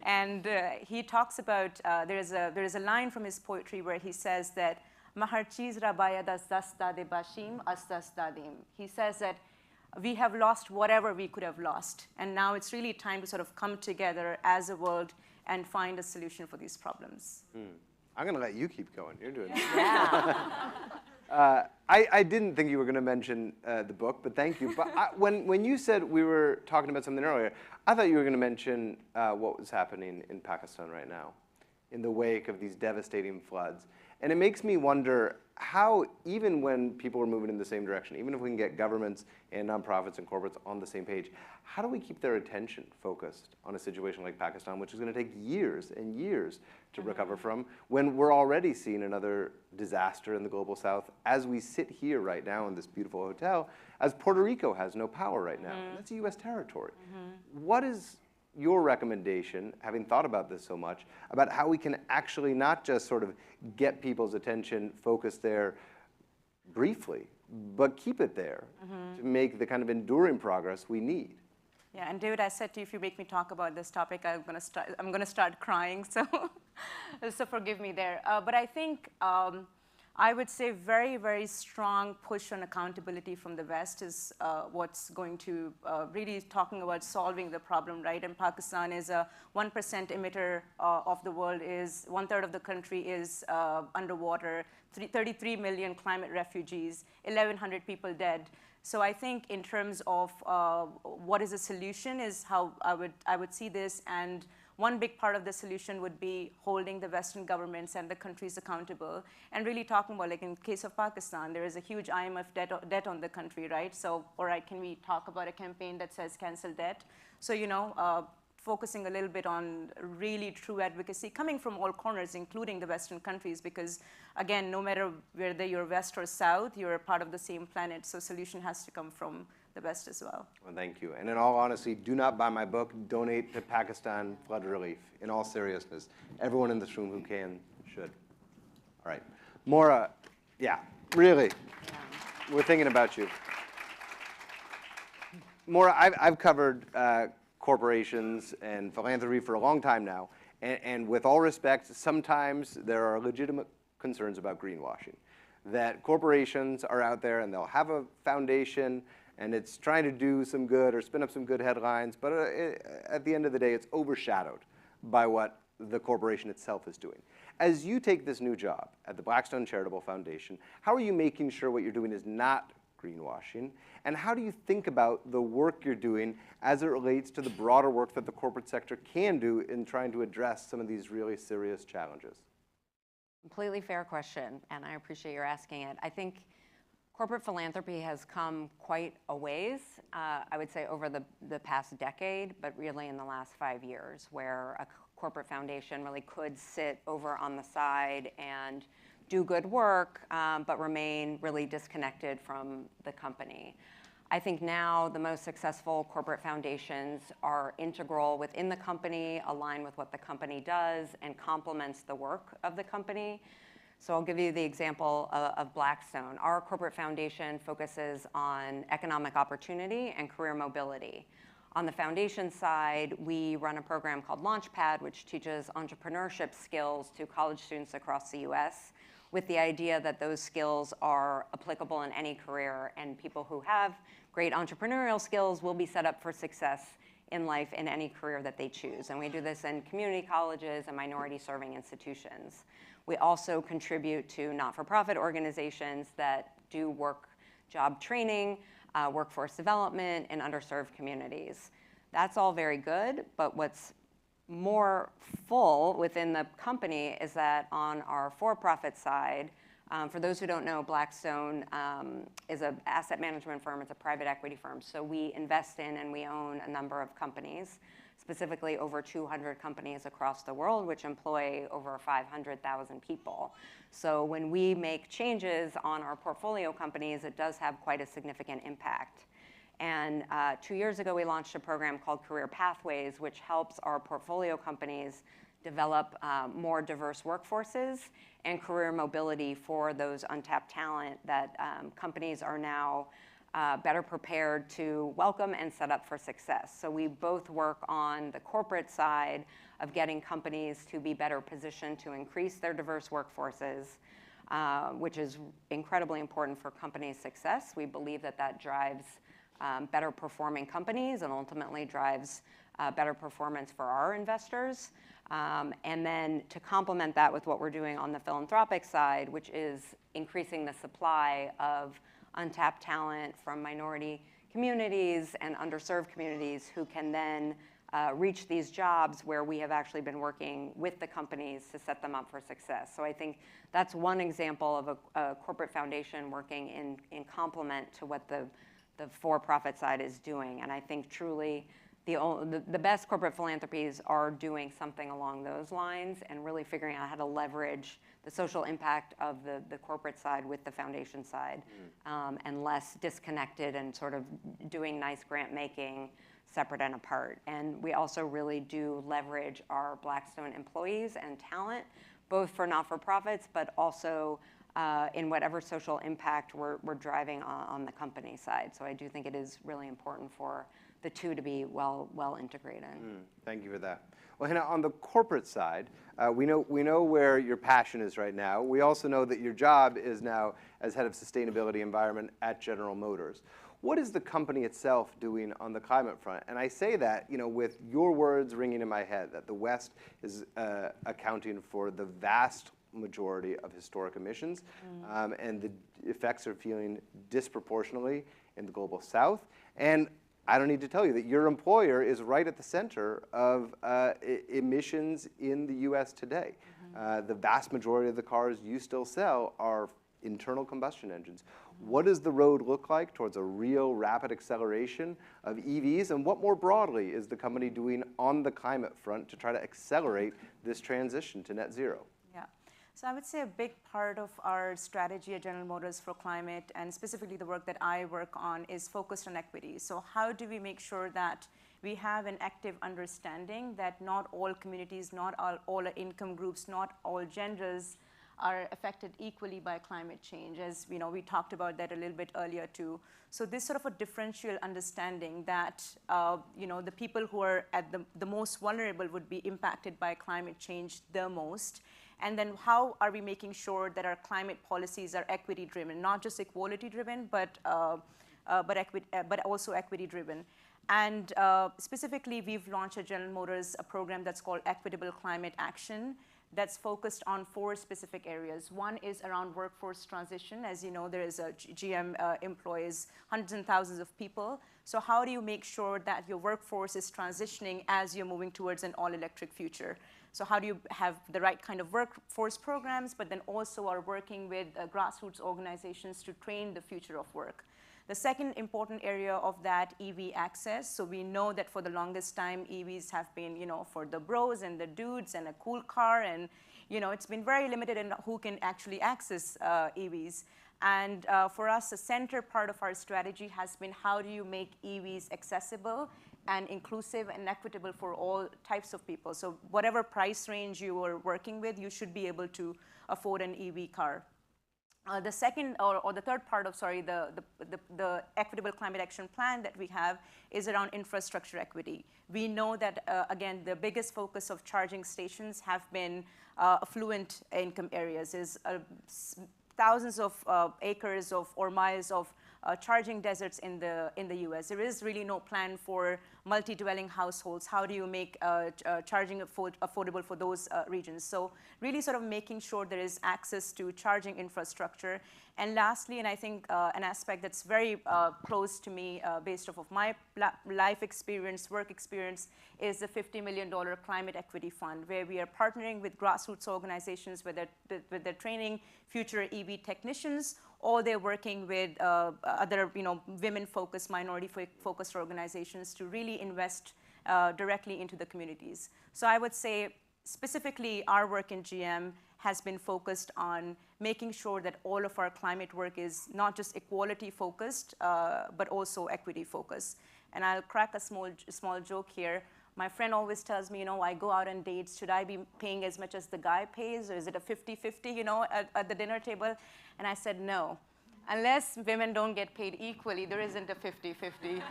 And he talks about, there is a line from his poetry where he says that, Mahar cheez ra bayad az dast dade bashim, az dast dadim. He says that we have lost whatever we could have lost. And now it's really time to sort of come together as a world and find a solution for these problems. I'm going to let you keep going. You're doing it. Yeah. I didn't think you were going to mention the book, but thank you. But when you said we were talking about something earlier, I thought you were going to mention what was happening in Pakistan right now in the wake of these devastating floods. And it makes me wonder how, even when people are moving in the same direction, even if we can get governments and nonprofits and corporates on the same page, how do we keep their attention focused on a situation like Pakistan, which is going to take years and years to recover from, when we're already seeing another disaster in the global south, as we sit here right now in this beautiful hotel, as Puerto Rico has no power right now. That's a US territory. What is your recommendation, having thought about this so much, about how we can actually not just sort of get people's attention focused there briefly, but keep it there to make the kind of enduring progress we need? Yeah, and David, I said to you, if you make me talk about this topic, I'm going to start crying, so forgive me there. But I think I would say very, very strong push on accountability from the West is what's going to really talking about solving the problem, right? And Pakistan is a 1% emitter of the world, is 1/3 of the country is underwater, 33 million climate refugees, 1,100 people dead. So I think in terms of what is the solution is how I would see this. And one big part of the solution would be holding the Western governments and the countries accountable and really talking about, like in the case of Pakistan, there is a huge IMF debt on the country, right? So, all right, can we talk about a campaign that says cancel debt? So, focusing a little bit on really true advocacy coming from all corners, including the Western countries, because again, no matter whether you're West or South, you're a part of the same planet. So solution has to come from the West as well. Well, thank you. And in all honesty, do not buy my book. Donate to Pakistan flood relief. In all seriousness, everyone in this room who can should. All right. Maura, yeah, really, we're thinking about you. Maura, I've covered corporations and philanthropy for a long time now, and with all respect, sometimes there are legitimate concerns about greenwashing. That corporations are out there and they'll have a foundation and it's trying to do some good or spin up some good headlines, but at the end of the day, it's overshadowed by what the corporation itself is doing. As you take this new job at the Blackstone Charitable Foundation, how are you making sure what you're doing is not greenwashing? And how do you think about the work you're doing as it relates to the broader work that the corporate sector can do in trying to address some of these really serious challenges? Completely fair question, and I appreciate your asking it. I think corporate philanthropy has come quite a ways, I would say over the past decade, but really in the last 5 years, where a corporate foundation really could sit over on the side and do good work, but remain really disconnected from the company. I think now the most successful corporate foundations are integral within the company, align with what the company does, and complements the work of the company. So I'll give you the example of Blackstone. Our corporate foundation focuses on economic opportunity and career mobility. On the foundation side, we run a program called Launchpad, which teaches entrepreneurship skills to college students across the US, with the idea that those skills are applicable in any career, and people who have great entrepreneurial skills will be set up for success in life in any career that they choose. And we do this in community colleges and minority-serving institutions. We also contribute to not-for-profit organizations that do job training, workforce development in underserved communities. That's all very good, but what's more full within the company is that on our for-profit side, for those who don't know, Blackstone is an asset management firm. It's a private equity firm. So we invest in and we own a number of companies, specifically over 200 companies across the world, which employ over 500,000 people. So when we make changes on our portfolio companies, it does have quite a significant impact. And 2 years ago, we launched a program called Career Pathways, which helps our portfolio companies develop more diverse workforces and career mobility for those untapped talent that companies are now better prepared to welcome and set up for success. So we both work on the corporate side of getting companies to be better positioned to increase their diverse workforces, which is incredibly important for company success. We believe that that drives better performing companies and ultimately drives better performance for our investors. And then to complement that with what we're doing on the philanthropic side, which is increasing the supply of untapped talent from minority communities and underserved communities who can then reach these jobs where we have actually been working with the companies to set them up for success. So I think that's one example of a corporate foundation working in complement to what the for-profit side is doing. And I think truly the best corporate philanthropies are doing something along those lines and really figuring out how to leverage the social impact of the corporate side with the foundation side, and less disconnected and sort of doing nice grant making separate and apart. And we also really do leverage our Blackstone employees and talent, both for not-for-profits, but also in whatever social impact we're driving on the company side. So I do think it is really important for the two to be well integrated. Thank you for that. Well, Hina, on the corporate side, we know where your passion is right now. We also know that your job is now as head of sustainability environment at General Motors. What is the company itself doing on the climate front? And I say that, with your words ringing in my head, that the West is accounting for the vast majority of historic emissions, and the effects are feeling disproportionately in the global South. And I don't need to tell you that your employer is right at the center of emissions in the US today. The vast majority of the cars you still sell are internal combustion engines. What does the road look like towards a real rapid acceleration of EVs? And what more broadly is the company doing on the climate front to try to accelerate this transition to net zero? Yeah. So I would say a big part of our strategy at General Motors for climate, and specifically the work that I work on, is focused on equity. So how do we make sure that we have an active understanding that not all communities, not all income groups, not all genders are affected equally by climate change, as we talked about that a little bit earlier too. So this sort of a differential understanding that the people who are at the most vulnerable would be impacted by climate change the most. And then how are we making sure that our climate policies are equity driven, not just equality driven, but also equity driven. And specifically, we've launched at General Motors a program that's called Equitable Climate Action that's focused on 4 specific areas. One is around workforce transition. As you know, there is a GM employs hundreds and thousands of people. So how do you make sure that your workforce is transitioning as you're moving towards an all-electric future? So how do you have the right kind of workforce programs, but then also are working with grassroots organizations to train the future of work? The second important area of that, EV access. So we know that for the longest time, EVs have been, for the bros and the dudes and a cool car, and it's been very limited in who can actually access EVs. And for us, the center part of our strategy has been how do you make EVs accessible and inclusive and equitable for all types of people. So whatever price range you are working with, you should be able to afford an EV car. The second or the third part of, the Equitable Climate Action Plan that we have is around infrastructure equity. We know that, again, the biggest focus of charging stations have been affluent income areas. There's thousands of acres or miles of charging deserts in the US. There is really no plan for multi-dwelling households. How do you make charging affordable for those regions? So really sort of making sure there is access to charging infrastructure. And lastly, and I think an aspect that's very close to me based off of my life experience, work experience, is the $50 million Climate Equity Fund, where we are partnering with grassroots organizations, whether they're training future EV technicians or they're working with other women-focused, minority-focused organizations to really invest directly into the communities. So I would say specifically our work in GM has been focused on making sure that all of our climate work is not just equality-focused, but also equity-focused. And I'll crack a small joke here. My friend always tells me, I go out on dates, should I be paying as much as the guy pays, or is it a 50-50, at the dinner table? And I said, no. Unless women don't get paid equally, there isn't a 50-50.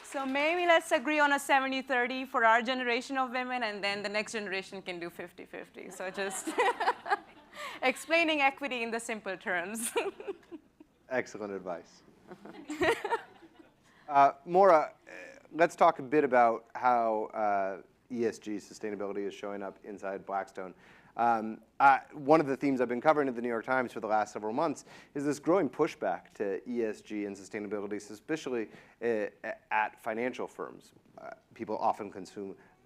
So maybe let's agree on a 70-30 for our generation of women, and then the next generation can do 50-50. So just explaining equity in the simple terms. Excellent advice. Maura, let's talk a bit about how ESG, sustainability, is showing up inside Blackstone. One of the themes I've been covering at the New York Times for the last several months is this growing pushback to ESG and sustainability, especially at financial firms. People often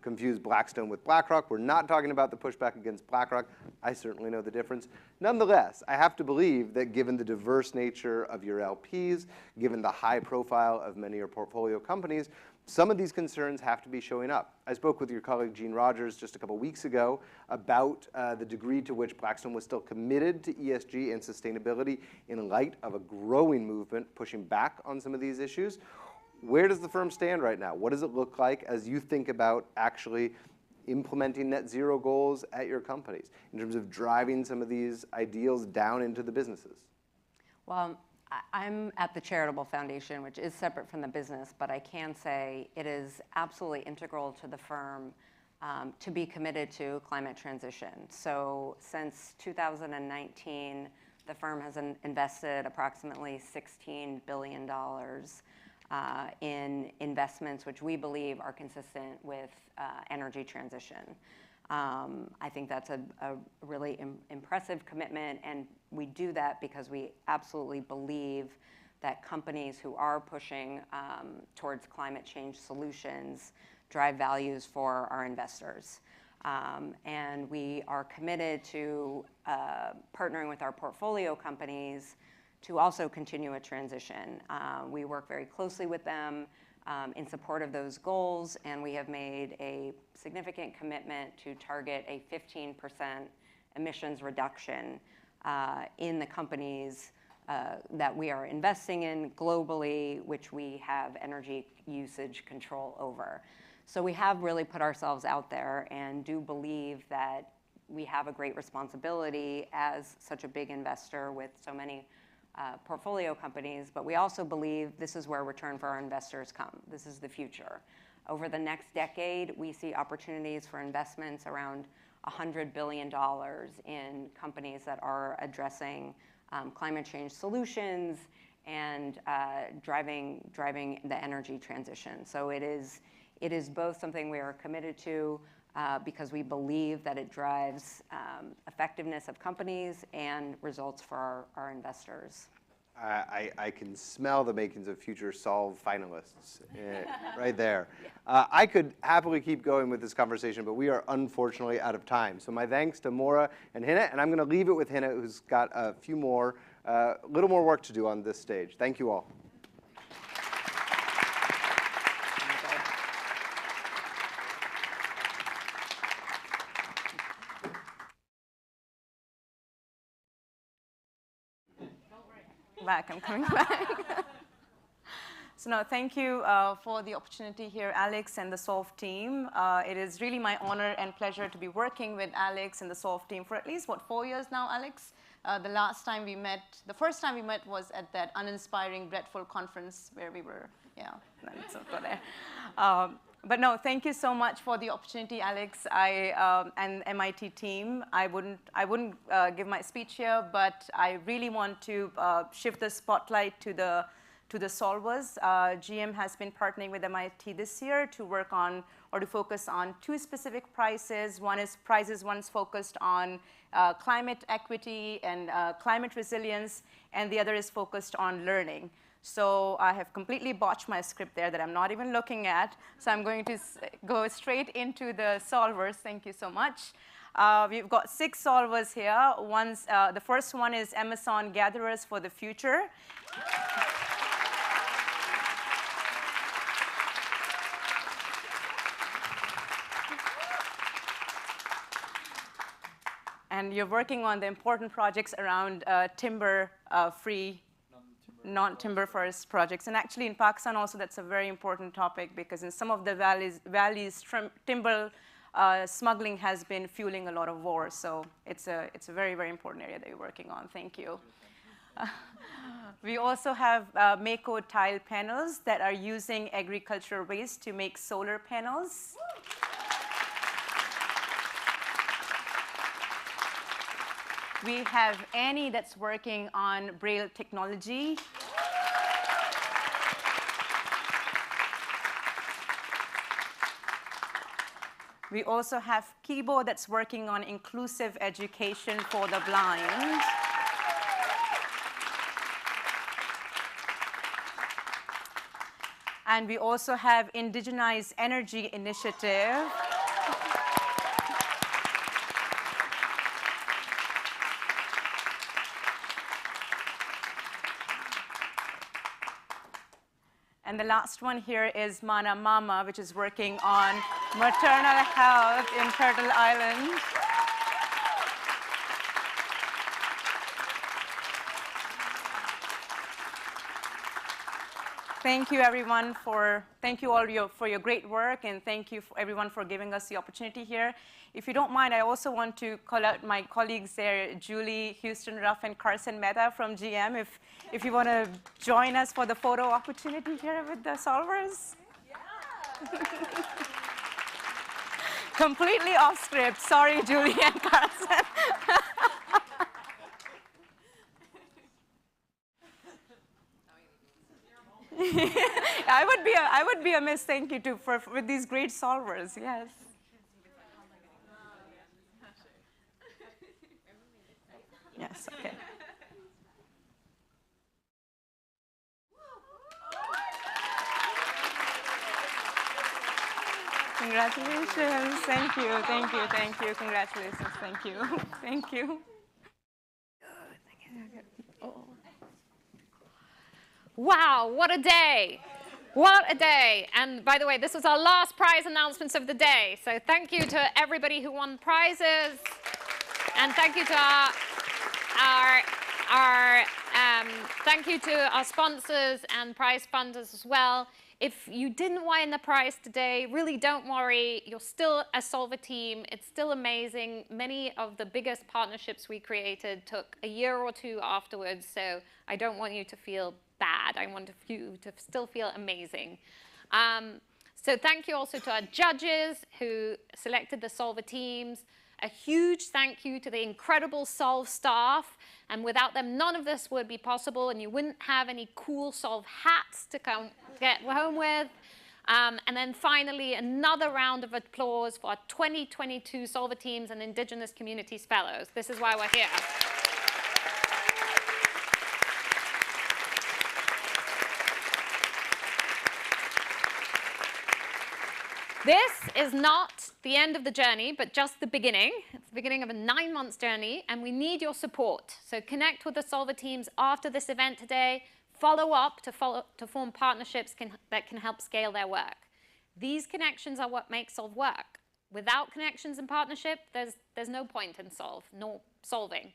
confuse Blackstone with BlackRock. We're not talking about the pushback against BlackRock. I certainly know the difference. Nonetheless, I have to believe that given the diverse nature of your LPs, given the high profile of many of your portfolio companies, some of these concerns have to be showing up. I spoke with your colleague Gene Rogers just a couple weeks ago about the degree to which Blackstone was still committed to ESG and sustainability in light of a growing movement pushing back on some of these issues. Where does the firm stand right now? What does it look like as you think about actually implementing net zero goals at your companies in terms of driving some of these ideals down into the businesses? Well, I'm at the charitable foundation, which is separate from the business, but I can say it is absolutely integral to the firm to be committed to climate transition. So since 2019, the firm has invested approximately $16 billion in investments which we believe are consistent with energy transition. I think that's a really impressive commitment, and we do that because we absolutely believe that companies who are pushing towards climate change solutions drive values for our investors. And we are committed to partnering with our portfolio companies to also continue a transition. We work very closely with them in support of those goals, and we have made a significant commitment to target a 15% emissions reduction in the companies that we are investing in globally, which we have energy usage control over. So we have really put ourselves out there and do believe that we have a great responsibility as such a big investor with so many portfolio companies, but we also believe this is where return for our investors come. This is the future. Over the next decade, we see opportunities for investments around $100 billion in companies that are addressing climate change solutions and driving the energy transition. So it is both something we are committed to because we believe that it drives effectiveness of companies and results for our investors. I can smell the makings of future Solve finalists right there. I could happily keep going with this conversation, but we are unfortunately out of time. So my thanks to Maura and Hina, and I'm going to leave it with Hina, who's got a little more work to do on this stage. Thank you all. I'm coming back. So no, thank you for the opportunity here, Alex and the Solve team. It is really my honor and pleasure to be working with Alex and the Solve team for at least, 4 years now, Alex? The first time we met was at that uninspiring, dreadful conference where we were, let's not go there. But no, thank you so much for the opportunity, Alex, and MIT team. I wouldn't give my speech here, but I really want to shift the spotlight to the solvers. GM has been partnering with MIT this year to work on or to focus on 2 specific prizes. One is focused on climate equity and climate resilience, and the other is focused on learning. So I have completely botched my script there that I'm not even looking at. So I'm going to go straight into the solvers. Thank you so much. We've got 6 solvers here. The first one is Amazon Gatherers for the Future. And you're working on the important projects around timber-free, non-timber forest projects. And actually in Pakistan also that's a very important topic because in some of the valleys timber smuggling has been fueling a lot of war. So it's a very, very important area that you're working on. Thank you. We also have Mako tile panels that are using agricultural waste to make solar panels. We have Annie that's working on Braille technology. We also have Kibo that's working on inclusive education for the blind. And we also have Indigenized Energy Initiative. And the last one here is Mana Mama, which is working on maternal health in Turtle Island. Thank you, everyone, for your great work, and thank you everyone for giving us the opportunity here. If you don't mind, I also want to call out my colleagues there, Julie, Houston Ruff, and Carson Mehta from GM, if you want to join us for the photo opportunity here with the solvers. Yeah. Completely off script. Sorry, Julie and Carson. I would be amiss, thank you, with these great solvers, yes. Yes, okay. Congratulations, thank you, congratulations, thank you, thank you. Wow, what a day. What a day. And by the way, this was our last prize announcements of the day. So thank you to everybody who won prizes. And thank you to thank you to our sponsors and prize funders as well. If you didn't win the prize today, really don't worry. You're still a Solver team. It's still amazing. Many of the biggest partnerships we created took a year or two afterwards, so I don't want you to feel bad. I want you to still feel amazing. So thank you also to our judges who selected the Solver teams. A huge thank you to the incredible Solve staff. And without them, none of this would be possible, and you wouldn't have any cool Solve hats to come get home with. And then finally, another round of applause for our 2022 Solver teams and Indigenous Communities Fellows. This is why we're here. This is not the end of the journey, but just the beginning. It's the beginning of a 9-month journey, and we need your support. So connect with the Solver teams after this event today. Follow up to form partnerships that can help scale their work. These connections are what make Solve work. Without connections and partnership, there's no point in Solve, nor solving.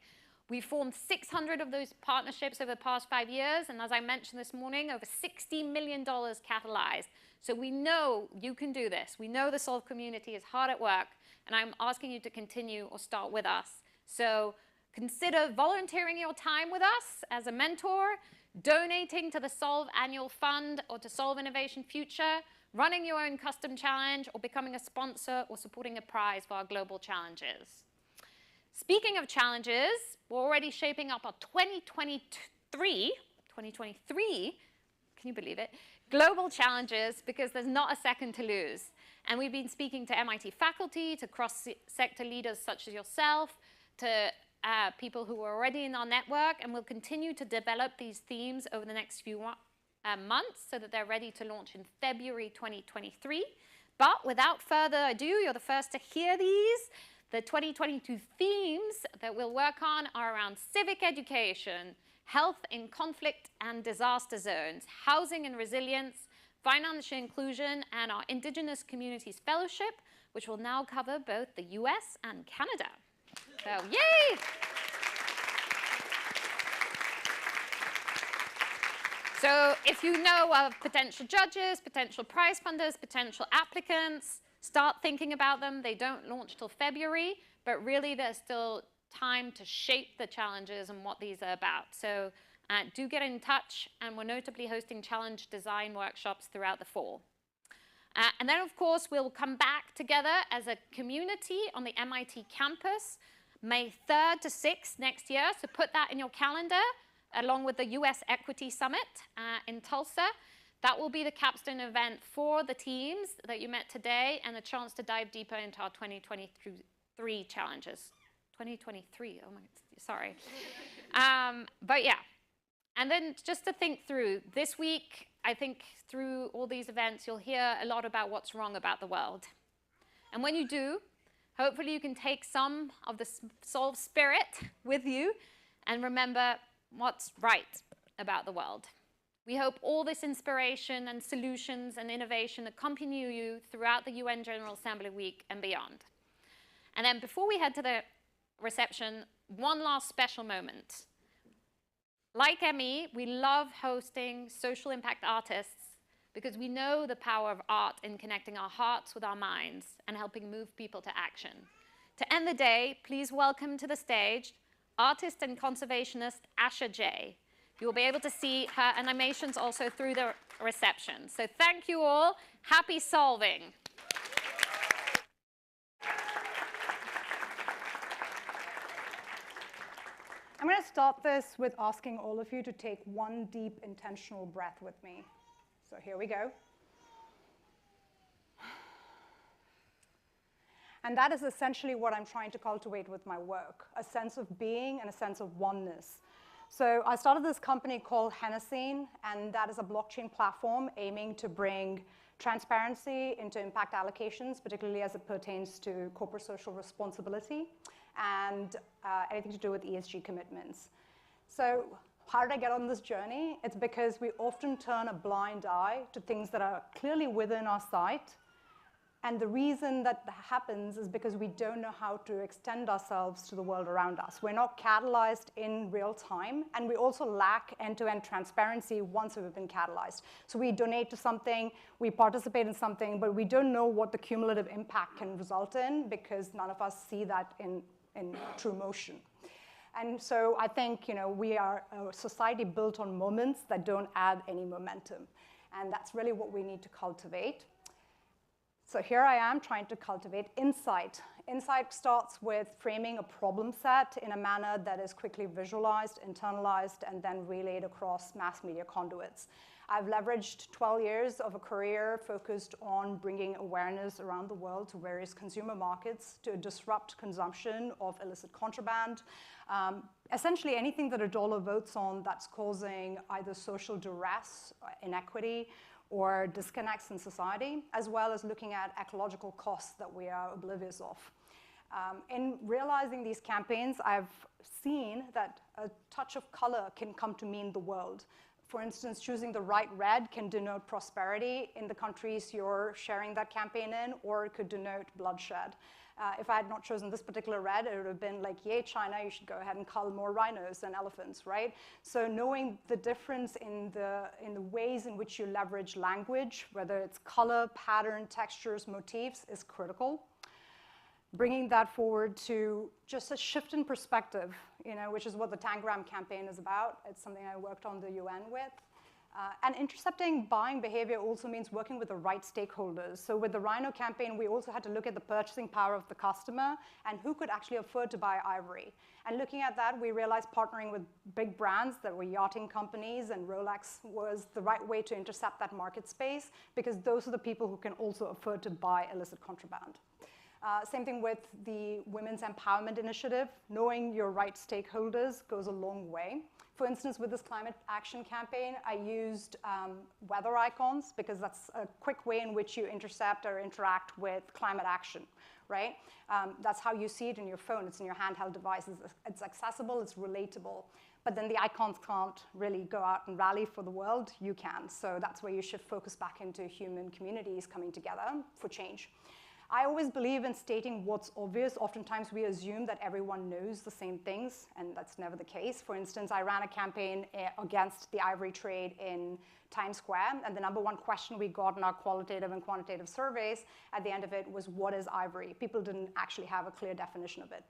We formed 600 of those partnerships over the past 5 years, and as I mentioned this morning, over $60 million catalyzed. So we know you can do this. We know the Solve community is hard at work, and I'm asking you to continue or start with us. So consider volunteering your time with us as a mentor, donating to the Solve Annual Fund or to Solve Innovation Future, running your own custom challenge, or becoming a sponsor or supporting a prize for our global challenges. Speaking of challenges, we're already shaping up our 2023, can you believe it? Global challenges, because there's not a second to lose. And we've been speaking to MIT faculty, to cross-sector leaders such as yourself, to people who are already in our network, and we'll continue to develop these themes over the next few months so that they're ready to launch in February 2023. But without further ado, you're the first to hear these. The 2022 themes that we'll work on are around civic education, health in conflict and disaster zones, housing and resilience, financial inclusion, and our Indigenous Communities Fellowship, which will now cover both the US and Canada. So, yay! So if you know of potential judges, potential prize funders, potential applicants, start thinking about them. They don't launch till February, but really there's still time to shape the challenges and what these are about. So do get in touch, and we're notably hosting challenge design workshops throughout the fall. And then, of course, we'll come back together as a community on the MIT campus May 3rd to 6th next year. So put that in your calendar, along with the US Equity Summit in Tulsa. That will be the capstone event for the teams that you met today, and a chance to dive deeper into our 2023 challenges. 2023, oh my, sorry. But yeah, and then just to think through, this week, I think through all these events, you'll hear a lot about what's wrong about the world. And when you do, hopefully you can take some of the Solve spirit with you and remember what's right about the world. We hope all this inspiration and solutions and innovation accompany you throughout the UN General Assembly week and beyond. And then before we head to the reception, one last special moment. Like Emmy, we love hosting social impact artists because we know the power of art in connecting our hearts with our minds and helping move people to action. To end the day, please welcome to the stage artist and conservationist Asha J. You'll be able to see her animations also through the reception. So thank you all. Happy solving. I'm going to start this with asking all of you to take one deep, intentional breath with me. So here we go. And that is essentially what I'm trying to cultivate with my work, a sense of being and a sense of oneness. So I started this company called Henessene, and that is a blockchain platform aiming to bring transparency into impact allocations, particularly as it pertains to corporate social responsibility and anything to do with ESG commitments. So how did I get on this journey? It's because we often turn a blind eye to things that are clearly within our sight And the reason that happens is because we don't know how to extend ourselves to the world around us. We're not catalyzed in real time, and we also lack end-to-end transparency once we've been catalyzed. So we donate to something, we participate in something, but we don't know what the cumulative impact can result in because none of us see that in true motion. And so I think we are a society built on moments that don't add any momentum. And that's really what we need to cultivate. So here I am trying to cultivate insight. Insight starts with framing a problem set in a manner that is quickly visualized, internalized, and then relayed across mass media conduits. I've leveraged 12 years of a career focused on bringing awareness around the world to various consumer markets to disrupt consumption of illicit contraband. Essentially anything that a dollar votes on that's causing either social duress, inequity, or disconnects in society, as well as looking at ecological costs that we are oblivious of. In realizing these campaigns, I've seen that a touch of color can come to mean the world. For instance, choosing the right red can denote prosperity in the countries you're sharing that campaign in, or it could denote bloodshed. If I had not chosen this particular red, it would have been like, yay, China, you should go ahead and cull more rhinos and elephants, right? So knowing the difference in the ways in which you leverage language, whether it's color, pattern, textures, motifs, is critical. Bringing that forward to just a shift in perspective, which is what the Tangram campaign is about. It's something I worked on the UN with. And intercepting buying behavior also means working with the right stakeholders. So with the Rhino campaign, we also had to look at the purchasing power of the customer and who could actually afford to buy ivory. And looking at that, we realized partnering with big brands that were yachting companies and Rolex was the right way to intercept that market space because those are the people who can also afford to buy illicit contraband. Same thing with the Women's Empowerment Initiative. Knowing your right stakeholders goes a long way. For instance, with this climate action campaign, I used weather icons because that's a quick way in which you intercept or interact with climate action, right? That's how you see it in your phone. It's in your handheld devices. It's accessible, it's relatable. But then the icons can't really go out and rally for the world. You can. So that's where you shift focus back into human communities coming together for change. I always believe in stating what's obvious. Oftentimes we assume that everyone knows the same things, and that's never the case. For instance, I ran a campaign against the ivory trade in Times Square, and the number one question we got in our qualitative and quantitative surveys at the end of it was, what is ivory? People didn't actually have a clear definition of it.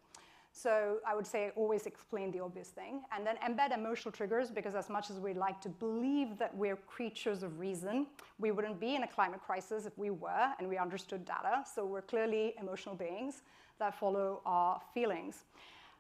So I would say always explain the obvious thing. And then embed emotional triggers, because as much as we'd like to believe that we're creatures of reason, we wouldn't be in a climate crisis if we were and we understood data. So we're clearly emotional beings that follow our feelings.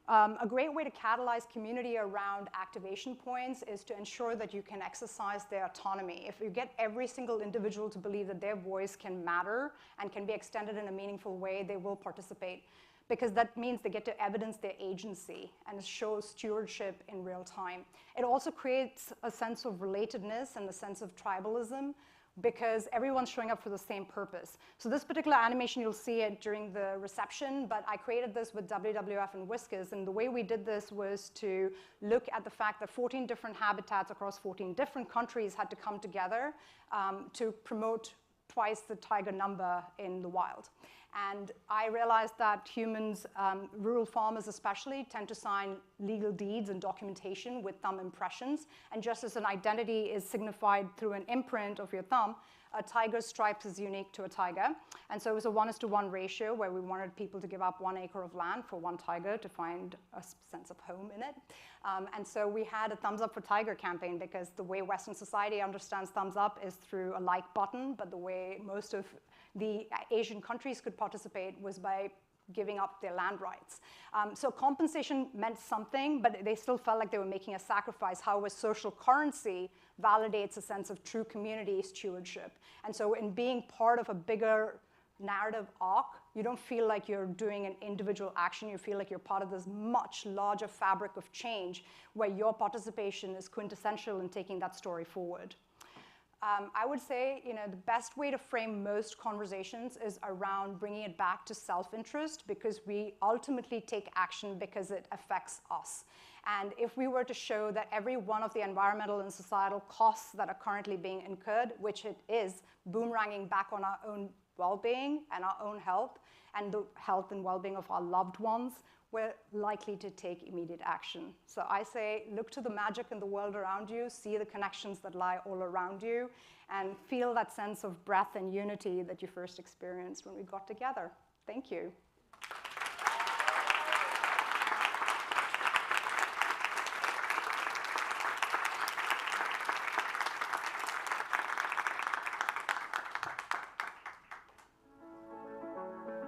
A great way to catalyze community around activation points is to ensure that you can exercise their autonomy. If you get every single individual to believe that their voice can matter and can be extended in a meaningful way, they will participate. Because that means they get to evidence their agency and show stewardship in real time. It also creates a sense of relatedness and a sense of tribalism because everyone's showing up for the same purpose. So this particular animation, you'll see it during the reception, but I created this with WWF and Whiskers, and the way we did this was to look at the fact that 14 different habitats across 14 different countries had to come together to promote twice the tiger number in the wild. And I realized that humans, rural farmers especially, tend to sign legal deeds and documentation with thumb impressions. And just as an identity is signified through an imprint of your thumb, a tiger's stripes is unique to a tiger. And so it was a 1:1 ratio where we wanted people to give up 1 acre of land for one tiger to find a sense of home in it. And so we had a Thumbs Up for Tiger campaign because the way Western society understands thumbs up is through a like button, but the way most of the Asian countries could participate was by giving up their land rights. So compensation meant something, but they still felt like they were making a sacrifice. However, social currency validates a sense of true community stewardship. And so in being part of a bigger narrative arc, you don't feel like you're doing an individual action. You feel like you're part of this much larger fabric of change where your participation is quintessential in taking that story forward. I would say, the best way to frame most conversations is around bringing it back to self-interest because we ultimately take action because it affects us. And if we were to show that every one of the environmental and societal costs that are currently being incurred, which it is, boomeranging back on our own well-being and our own health and the health and well-being of our loved ones, we're likely to take immediate action. So I say, look to the magic in the world around you, see the connections that lie all around you, and feel that sense of breath and unity that you first experienced when we got together. Thank you.